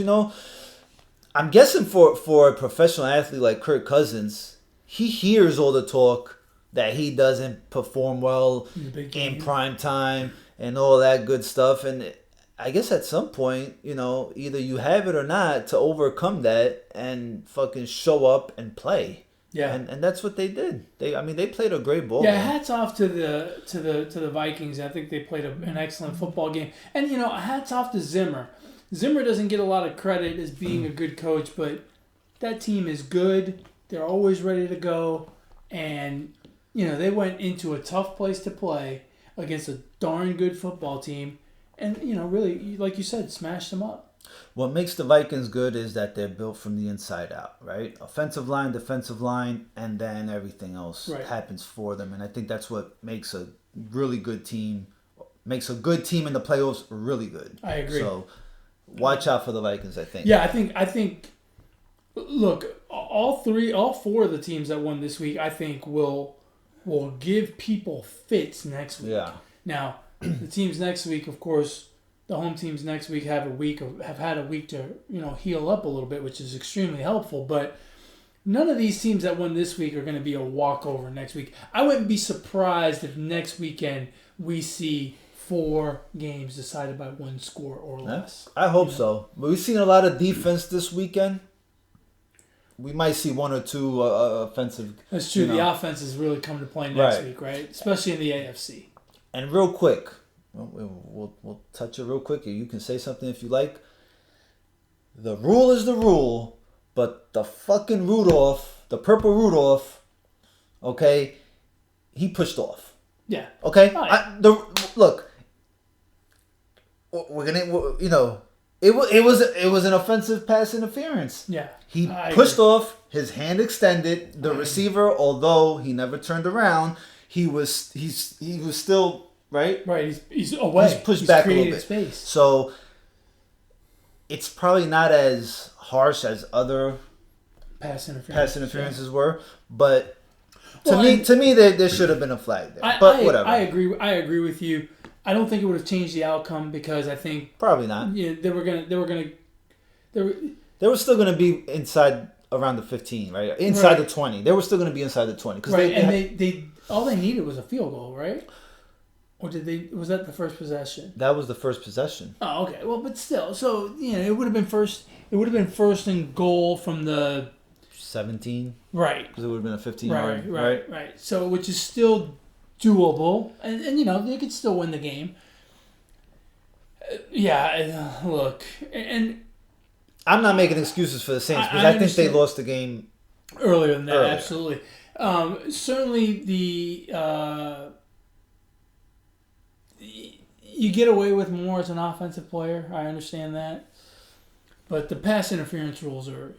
I'm guessing for a professional athlete like Kirk Cousins, he hears all the talk that he doesn't perform well in prime time and all that good stuff. And I guess at some point, either you have it or not to overcome that and fucking show up and play. Yeah, and that's what they did. They played a great ball. Yeah, hats off to the Vikings. I think they played an excellent football game. And hats off to Zimmer. Zimmer doesn't get a lot of credit as being a good coach, but that team is good. They're always ready to go, and they went into a tough place to play against a darn good football team, and really, like you said, smashed them up. What makes the Vikings good is that they're built from the inside out, right? Offensive line, defensive line, and then everything else happens for them. And I think that's what makes a really good team, makes a good team in the playoffs really good. I agree. So watch out for the Vikings, I think. Yeah, I think. Look, all four of the teams that won this week, I think will give people fits next week. Yeah. Now, the teams next week, of course. The home teams next week have had a week to heal up a little bit, which is extremely helpful. But none of these teams that won this week are going to be a walkover next week. I wouldn't be surprised if next weekend we see 4 games decided by 1 score or less. I hope so. But we've seen a lot of defense this weekend. We might see 1 or 2 offensive. That's true. The offense has really come to play next week, right? Especially in the AFC. And real quick. We'll touch it real quick. You can say something if you like. The rule is the rule, but the fucking Rudolph, the purple Rudolph, okay, he pushed off. Yeah. Okay? Look, we're gonna, it was an offensive pass interference. Yeah. He pushed off, his hand extended, the receiver, although he never turned around, he was still... Right? He's away. He's pushed back a little bit. Space. So it's probably not as harsh as other pass interferences were, but to me, there should have been a flag there. But whatever. I agree with you. I don't think it would have changed the outcome because I think probably not. Yeah, they were still gonna be inside around the 15, right? Inside the 20. They were still gonna be inside the 20 because they all they needed was a field goal, right? Or was that the first possession? That was the first possession. Oh, okay. Well, but still, so it would have been first. It would have been first and goal from the 17. Right. Because it would have been a 15-yard. Right. So, which is still doable, and they could still win the game. Look, and I'm not making excuses for the Saints because I think they lost the game earlier than that. Absolutely. Certainly the. You get away with more as an offensive player. I understand that, but the pass interference rules are.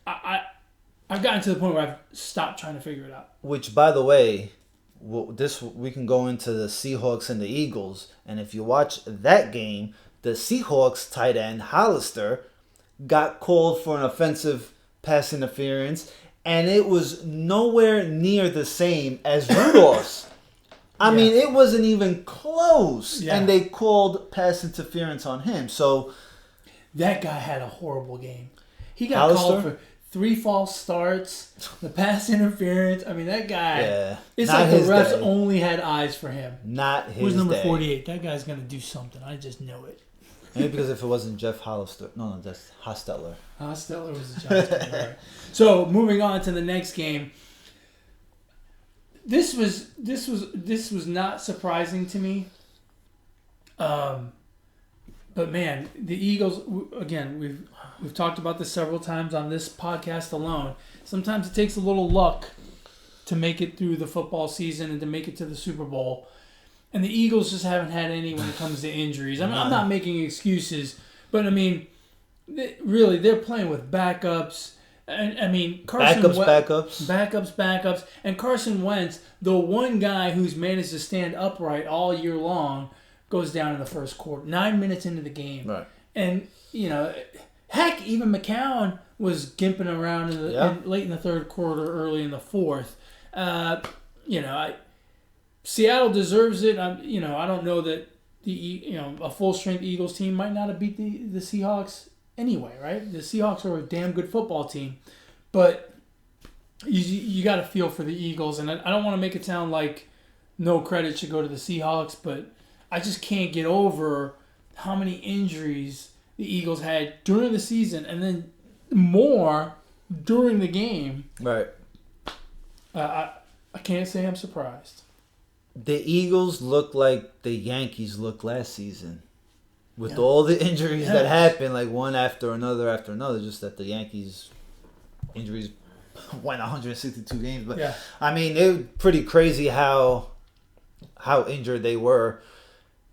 I've gotten to the point where I've stopped trying to figure it out. Which, by the way, we can go into the Seahawks and the Eagles, and if you watch that game, the Seahawks tight end Hollister got called for an offensive pass interference, and it was nowhere near the same as Rudolph's. I mean, it wasn't even close, and they called pass interference on him. So that guy had a horrible game. He got called for 3 false starts, the pass interference. I mean, that guy. It's like the refs only had eyes for him. Not his. Who's number 48? That guy's gonna do something. I just know it. Maybe because if it wasn't Jeff Hollister. No, that's Hostetler. Hostetler was the Giants player. Right. So moving on to the next game. This was not surprising to me. But man, the Eagles, again, we've talked about this several times on this podcast alone. Sometimes it takes a little luck to make it through the football season and to make it to the Super Bowl. And the Eagles just haven't had any when it comes to injuries. I mean, I'm not making excuses, but I mean, really, they're playing with backups. And I mean, backups. And Carson Wentz, the one guy who's managed to stand upright all year long, goes down in the first quarter, 9 minutes into the game. Right. And, heck, even McCown was gimping around late in the third quarter, early in the fourth. Seattle deserves it. I don't know that a full strength Eagles team might not have beat the Seahawks anyway, right? The Seahawks are a damn good football team, but you got to feel for the Eagles, and I don't want to make it sound like no credit should go to the Seahawks, but I just can't get over how many injuries the Eagles had during the season, and then more during the game. Right. I can't say I'm surprised. The Eagles look like the Yankees looked last season. With all the injuries that happened, like one after another, just that the Yankees injuries went 162 games. But I mean, it was pretty crazy how injured they were.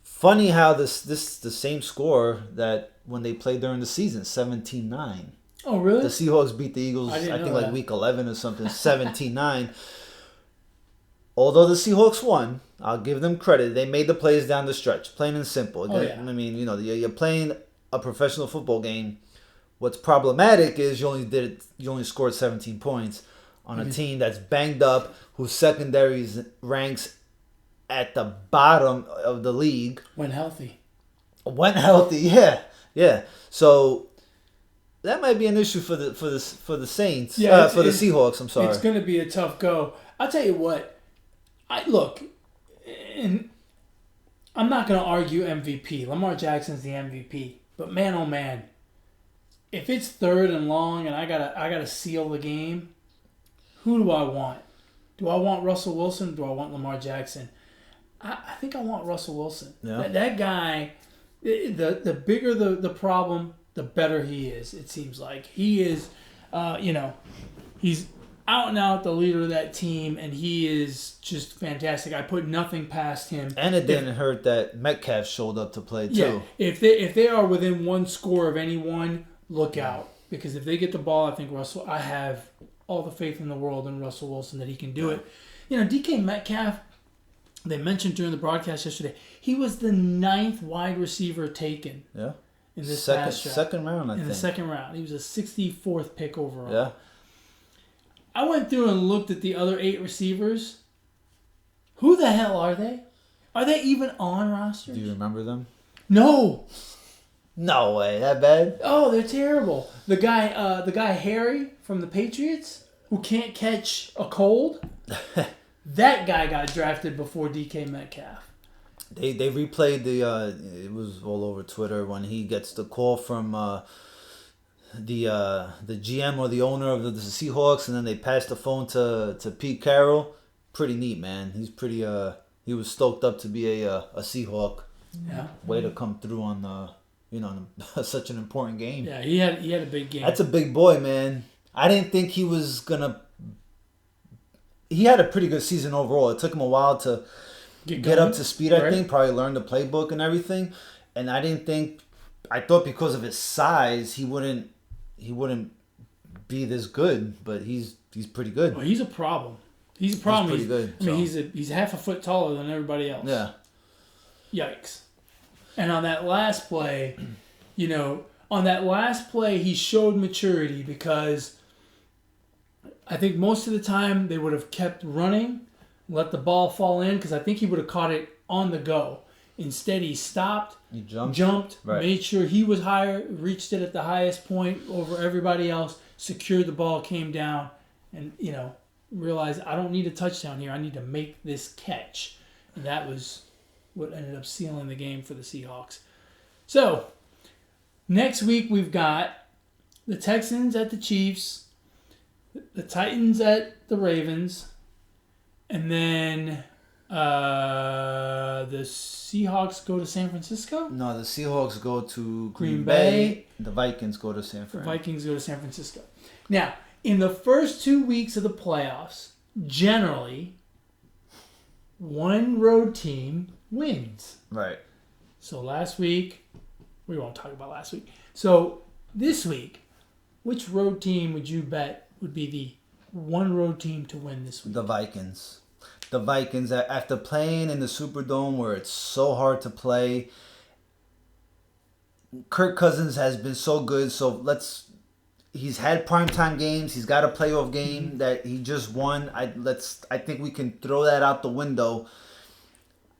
Funny how the same score that when they played during the season, 17-9. Oh, really? The Seahawks beat the Eagles, I think like that. week 11 or something, 17-9. Although the Seahawks won, I'll give them credit. They made the plays down the stretch, plain and simple. I mean, you're playing a professional football game. What's problematic is you only scored 17 points on a team that's banged up, whose secondaries ranks at the bottom of the league. When healthy, yeah. So that might be an issue for the Saints. For the Seahawks. I'm sorry. It's going to be a tough go. I'll tell you what. And I'm not going to argue MVP. Lamar Jackson's the MVP. But man, oh man, if it's third and long and I gotta seal the game, who do I want? Do I want Russell Wilson? Or do I want Lamar Jackson? I think I want Russell Wilson. Yeah. That guy, the bigger the problem, the better he is. It seems like he is. He's out and out the leader of that team, and he is just fantastic. I put nothing past him. And it didn't hurt that Metcalf showed up to play too. Yeah, if they are within one score of anyone, look out, because if they get the ball, I have all the faith in the world in Russell Wilson that he can do it. DK Metcalf, they mentioned during the broadcast yesterday, he was the 9th wide receiver taken. Yeah. In this past draft. Second round, I think. In the second round, he was a 64th pick overall. Yeah. I went through and looked at the other 8 receivers. Who the hell are they? Are they even on rosters? Do you remember them? No. No way. That bad? Oh, they're terrible. The guy Harry from the Patriots, who can't catch a cold, that guy got drafted before DK Metcalf. They replayed it was all over Twitter when he gets the call from the GM or the owner of the Seahawks, and then they pass the phone to Pete Carroll. Pretty neat, man. He's pretty he was stoked up to be a Seahawk. Yeah. Way to come through on such an important game. Yeah, he had a big game. That's a big boy, man. I didn't think he was gonna. He had a pretty good season overall. It took him a while to get up to speed. I think probably learn the playbook and everything. And I thought because of his size, he wouldn't be this good. But he's pretty good. Well, he's a problem. He's a problem. He's pretty good. I mean, he's half a foot taller than everybody else. Yeah. Yikes. And on that last play, he showed maturity, because I think most of the time they would have kept running, let the ball fall in, because I think he would have caught it on the go. Instead, he stopped, he jumped right. Made sure he was higher, reached it at the highest point over everybody else, secured the ball, came down, and, realized, I don't need a touchdown here. I need to make this catch. And that was what ended up sealing the game for the Seahawks. So, Next week, we've got the Texans at the Chiefs, the Titans at the Ravens, and then the Seahawks go to San Francisco? No, the Seahawks go to Green Bay. The Vikings go to San The Fran. Vikings go to San Francisco. Now, in the first 2 weeks of the playoffs, generally, one road team wins. Right. So last week, we won't talk about last week. So this week, which road team would you bet would be the one road team to win this week? The Vikings. The Vikings, after playing in the Superdome where it's so hard to play, Kirk Cousins has been so good. So he's had primetime games. He's got a playoff game that he just won. I think we can throw that out the window.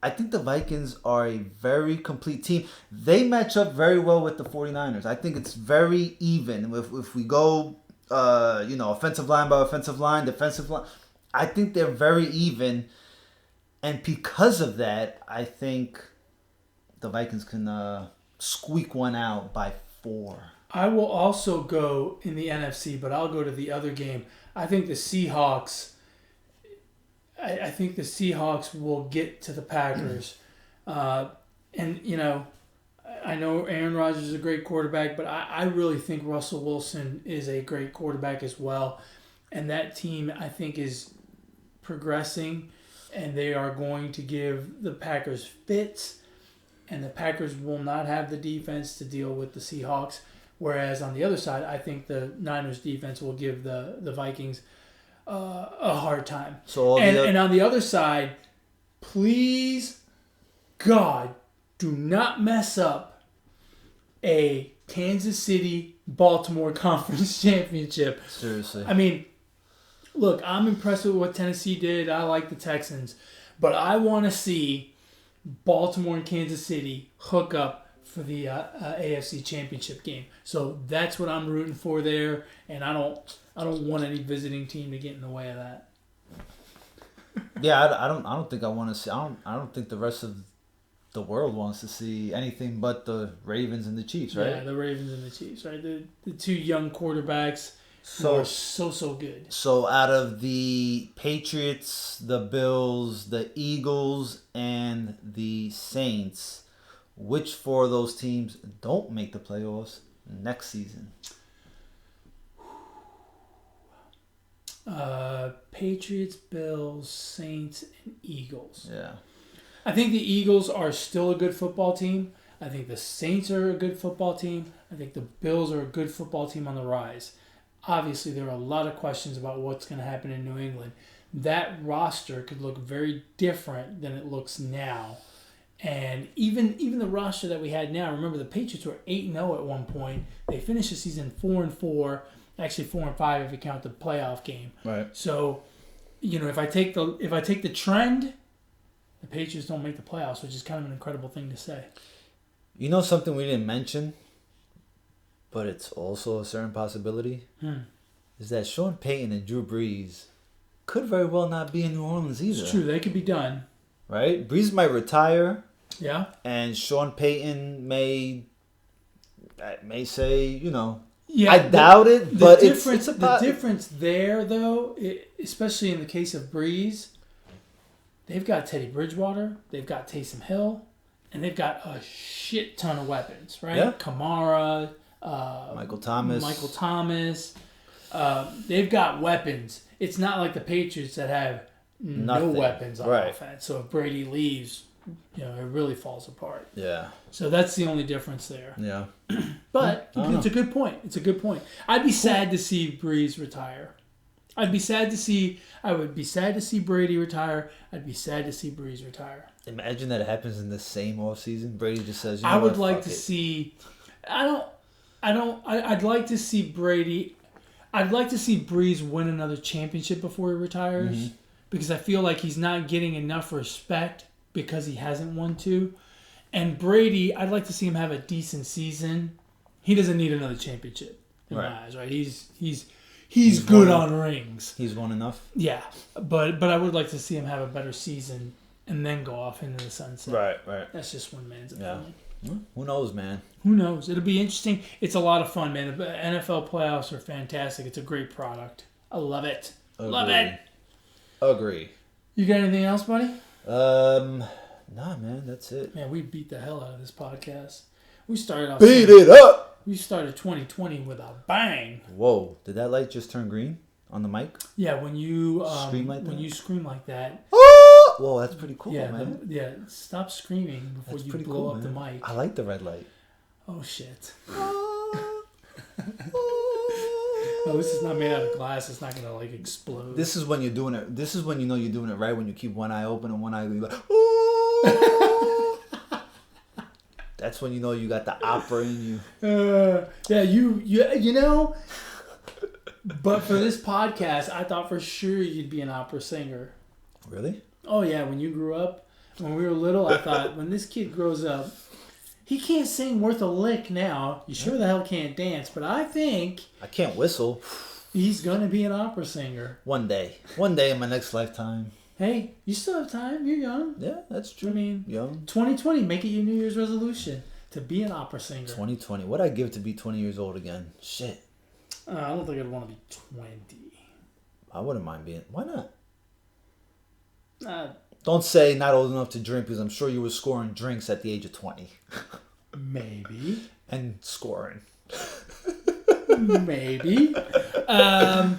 I think the Vikings are a very complete team. They match up very well with the 49ers. I think it's very even. If we go, offensive line by offensive line, defensive line, I think they're very even. And because of that, I think the Vikings can squeak one out by 4. I will also go in the NFC, but I'll go to the other game. I think the Seahawks... I think the Seahawks will get to the Packers. I know Aaron Rodgers is a great quarterback, but I really think Russell Wilson is a great quarterback as well. And that team, I think, is progressing, and they are going to give the Packers fits, and the Packers will not have the defense to deal with the Seahawks. Whereas on the other side, I think the Niners defense will give the Vikings a hard time. And on the other side, please, God, do not mess up a Kansas City-Baltimore Conference Championship. Seriously. I mean, look, I'm impressed with what Tennessee did. I like the Texans. But I want to see Baltimore and Kansas City hook up for the AFC Championship game. So that's what I'm rooting for there, and I don't want any visiting team to get in the way of that. Yeah, I don't think I want to see. I don't think the rest of the world wants to see anything but the Ravens and the Chiefs, right? Yeah, the Ravens and the Chiefs, right? The two young quarterbacks who are so good. So out of the Patriots, the Bills, the Eagles, and the Saints, which 4 of those teams don't make the playoffs next season? Patriots, Bills, Saints, and Eagles. Yeah. I think the Eagles are still a good football team. I think the Saints are a good football team. I think the Bills are a good football team on the rise. Obviously, there are a lot of questions about what's going to happen in New England. That roster could look very different than it looks now. And even the roster that we had now, remember the Patriots were 8-0 at one point. They finished the season 4-4, actually 4-5 if you count the playoff game. Right. So, if I take the trend, the Patriots don't make the playoffs, which is kind of an incredible thing to say. You know something we didn't mention, but it's also a certain possibility, is that Sean Payton and Drew Brees could very well not be in New Orleans either. It's true. They could be done. Right? Brees might retire. Yeah. And Sean Payton may say, Yeah, I doubt it, but the difference there, though, especially in the case of Breeze, they've got Teddy Bridgewater, they've got Taysom Hill, and they've got a shit ton of weapons, right? Yeah. Kamara, Michael Thomas. They've got weapons. It's not like the Patriots that have no weapons on offense. So if Brady leaves, it really falls apart. Yeah. So that's the only difference there. Yeah. But it's a good point. I'd be sad to see Breeze retire. I would be sad to see Brady retire. I'd be sad to see Breeze retire. Imagine that happens in the same offseason. Brady just says, I would like to see. I'd like to see Brady. I'd like to see Breeze win another championship before he retires, because I feel like he's not getting enough respect because he hasn't won 2. And Brady, I'd like to see him have a decent season. He doesn't need another championship in my eyes, right? He's good on rings. He's won enough. Yeah, but I would like to see him have a better season and then go off into the sunset. Right. That's just one man's opinion. Who knows, man? Who knows? It'll be interesting. It's a lot of fun, man. The NFL playoffs are fantastic. It's a great product. I love it. Agree. Love it. Agree. You got anything else, buddy? Nah, man. That's it. Man, we beat the hell out of this podcast. We started off. Beat it up. We started 2020 with a bang. Whoa! Did that light just turn green on the mic? Yeah, when you Scream like when that? you scream like that. Oh! Whoa, that's pretty cool, Yeah, man. stop screaming before That's you pretty blow cool, up man. the mic. I like the red light. Oh shit. Oh, this is not made out of glass. It's not gonna like explode. This is when you're doing it. This is when you know you're doing it right. When you keep one eye open and one eye like, oh! That's when you know you got the opera in you. Yeah, you know. But for this podcast, I thought for sure you'd be an opera singer. Really? Oh yeah, when you grew up, when we were little, I thought when this kid grows up, he can't sing worth a lick now. You sure the hell can't dance, but I think I can't whistle. he's gonna be an opera singer. One day in my next lifetime. Hey, you still have time. You're young. Yeah, that's true. I mean, young. 2020, make it your New Year's resolution to be an opera singer. 2020. What'd I give to be 20 years old again? Shit. I don't think I'd want to be 20. I wouldn't mind being. Why not? Uh, Don't say not old enough to drink because I'm sure you were scoring drinks at the age of 20. Maybe. And scoring. Maybe. Yeah,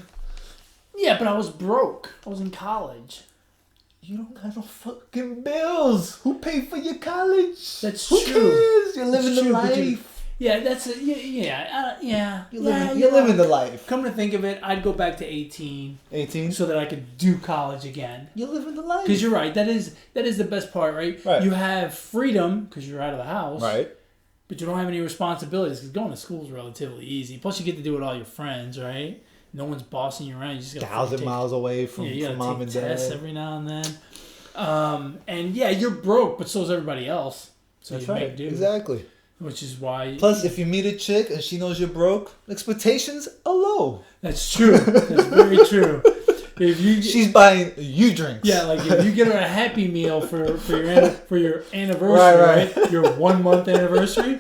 but I was broke. I was in college. You don't got no fucking bills. Who paid for your college? That's Who true. cares? You're living the life. Yeah, that's it. Yeah. You're living the life. Come to think of it, I'd go back to 18. 18? So that I could do college again. You're living the life. Because you're right. That is the best part, right? Right. You have freedom because you're out of the house. Right. But you don't have any responsibilities because going to school is relatively easy. Plus, you get to do it with all your friends, right? No one's bossing you around. You just got 1,000 miles away from mom and dad. Tests every now and then. And yeah, you're broke, but so is everybody else. So That's you right. make do. Exactly. Which is why. Plus, if you meet a chick and she knows you're broke, expectations are low. That's true. That's very true. She's buying you drinks. Yeah, like if you get her a Happy Meal for your anniversary, right? Your 1 month anniversary,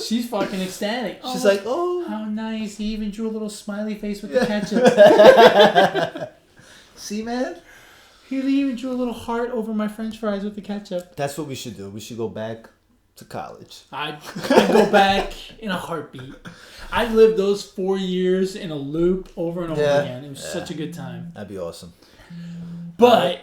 she's fucking ecstatic. She's like, oh, how nice! He even drew a little smiley face with the ketchup. See, man. He even drew a little heart over my French fries with the ketchup. That's what we should do. We should go back to college. I'd go back in a heartbeat. I lived those 4 years in a loop over and over again. It was such a good time. That'd be awesome. But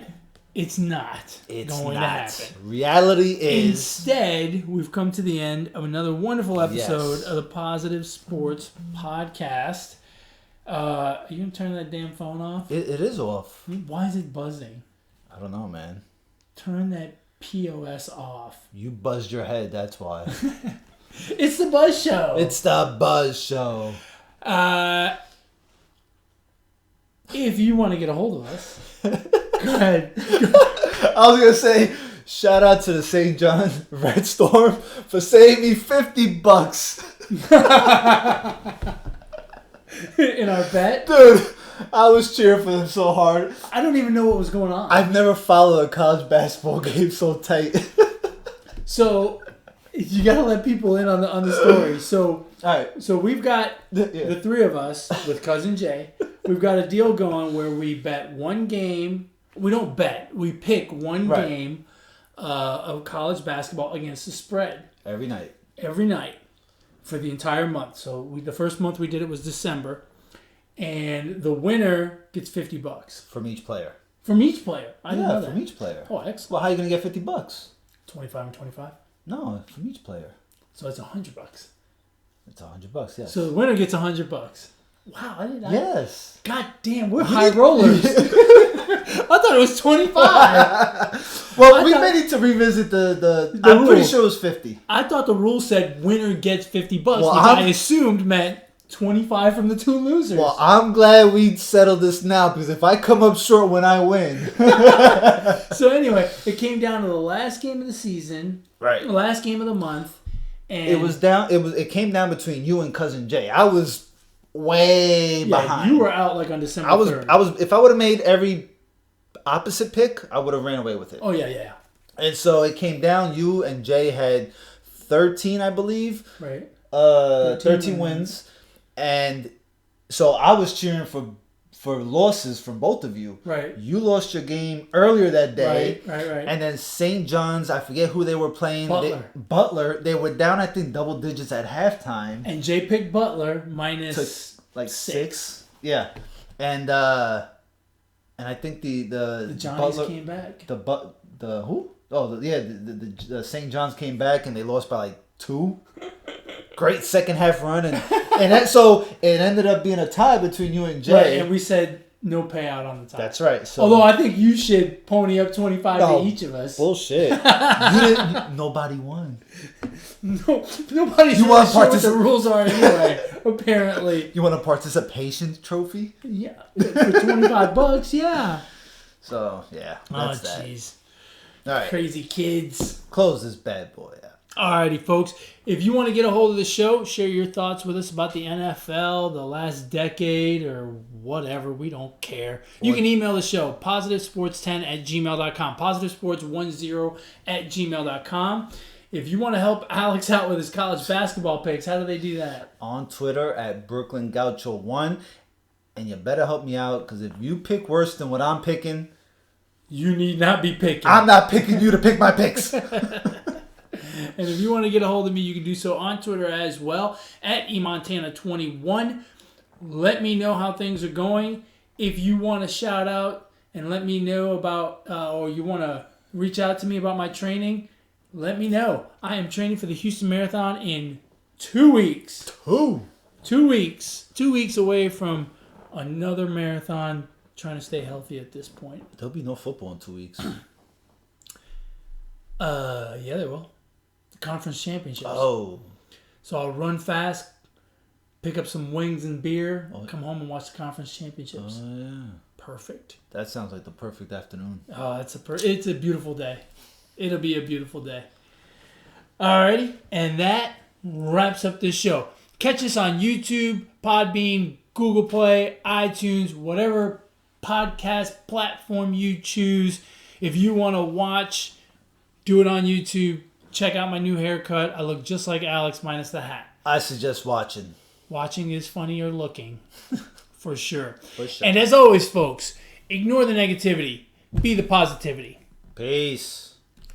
it's not It's going to not. happen. Reality is. Instead, we've come to the end of another wonderful episode of the Positive Sports Podcast. Are you going to turn that damn phone off? It is off. Why is it buzzing? I don't know, man. Turn that POS off. You buzzed your head, that's why. It's the Buzz Show. It's the Buzz Show. If you want to get a hold of us, go ahead. I was going to say, shout out to the St. John Red Storm for saving me $50. In our bet. Dude, I was cheering for them so hard. I don't even know what was going on. I've never followed a college basketball game so tight. So, you gotta let people in on the story. So, all right. So we've got the three of us with Cousin Jay. We've got a deal going where we bet one game. We don't bet. We pick one game of college basketball against the spread every night. Every night for the entire month. So the first month we did it was December, and the winner gets $50 from each player. From each player. I didn't know that. From each player. Oh, excellent. Well, how are you gonna get $50? 25 and 25. No, from each player. So it's $100. It's $100, yes. So the winner gets $100. Wow, I didn't. Yes. God damn, we're high rollers. I thought it was 25. Well, we may need to revisit the I'm rule. pretty sure it was 50. I thought the rule said winner gets $50, which I assumed meant 25 from the two losers. Well, I'm glad we settled this now because if I come up short when I win. So anyway, it came down to the last game of the season, right? The last game of the month, and it came down between you and Cousin Jay. I was way behind. You were out like on December 3rd. If I would have made every opposite pick, I would have ran away with it. Oh yeah. And so it came down. You and Jay had 13, I believe. Right. 13 wins. And so I was cheering for losses from both of you. Right. You lost your game earlier that day. Right. And then St. John's, I forget who they were playing. Butler. They were down, I think, double digits at halftime. And Jay picked Butler minus like 6. Yeah. And I think the Johnnies Butler, came back. The who? Oh, the St. John's came back and they lost by like 2. Great second half run and so it ended up being a tie between you and Jay. Right, and we said no payout on the tie. That's right. So, although I think you should pony up 25 to each of us. Bullshit. Nobody won. No, nobody's really sure what the rules are anyway. Apparently. You want a participation trophy? Yeah, for $25. Yeah. So yeah, that's that. Jeez. All right. Crazy kids. Close this bad boy out. Alrighty, folks. If you want to get a hold of the show, share your thoughts with us about the NFL, the last decade, or whatever. We don't care. You can email the show, positivesports10@gmail.com. Positivesports10@gmail.com. If you want to help Alex out with his college basketball picks, how do they do that? On Twitter at Brooklyn Gaucho 1. And you better help me out, because if you pick worse than what I'm picking, you need not be picking. I'm not picking you to pick my picks. And if you want to get a hold of me, you can do so on Twitter as well, at eMontana21. Let me know how things are going. If you want to shout out and let me know about, or you want to reach out to me about my training, let me know. I am training for the Houston Marathon in 2 weeks. 2 weeks. 2 weeks away from another marathon, trying to stay healthy at this point. There'll be no football in 2 weeks. Yeah, there will. Conference championships. Oh. So I'll run fast, pick up some wings and beer, come home and watch the conference championships. Oh, yeah. Perfect. That sounds like the perfect afternoon. Oh, it's a beautiful day. It'll be a beautiful day. Alrighty, and that wraps up this show. Catch us on YouTube, Podbean, Google Play, iTunes, whatever podcast platform you choose. If you want to watch, do it on YouTube. Check out my new haircut. I look just like Alex minus the hat. I suggest watching. Watching is funnier looking. For sure. For sure. And as always, folks, ignore the negativity. Be the positivity. Peace.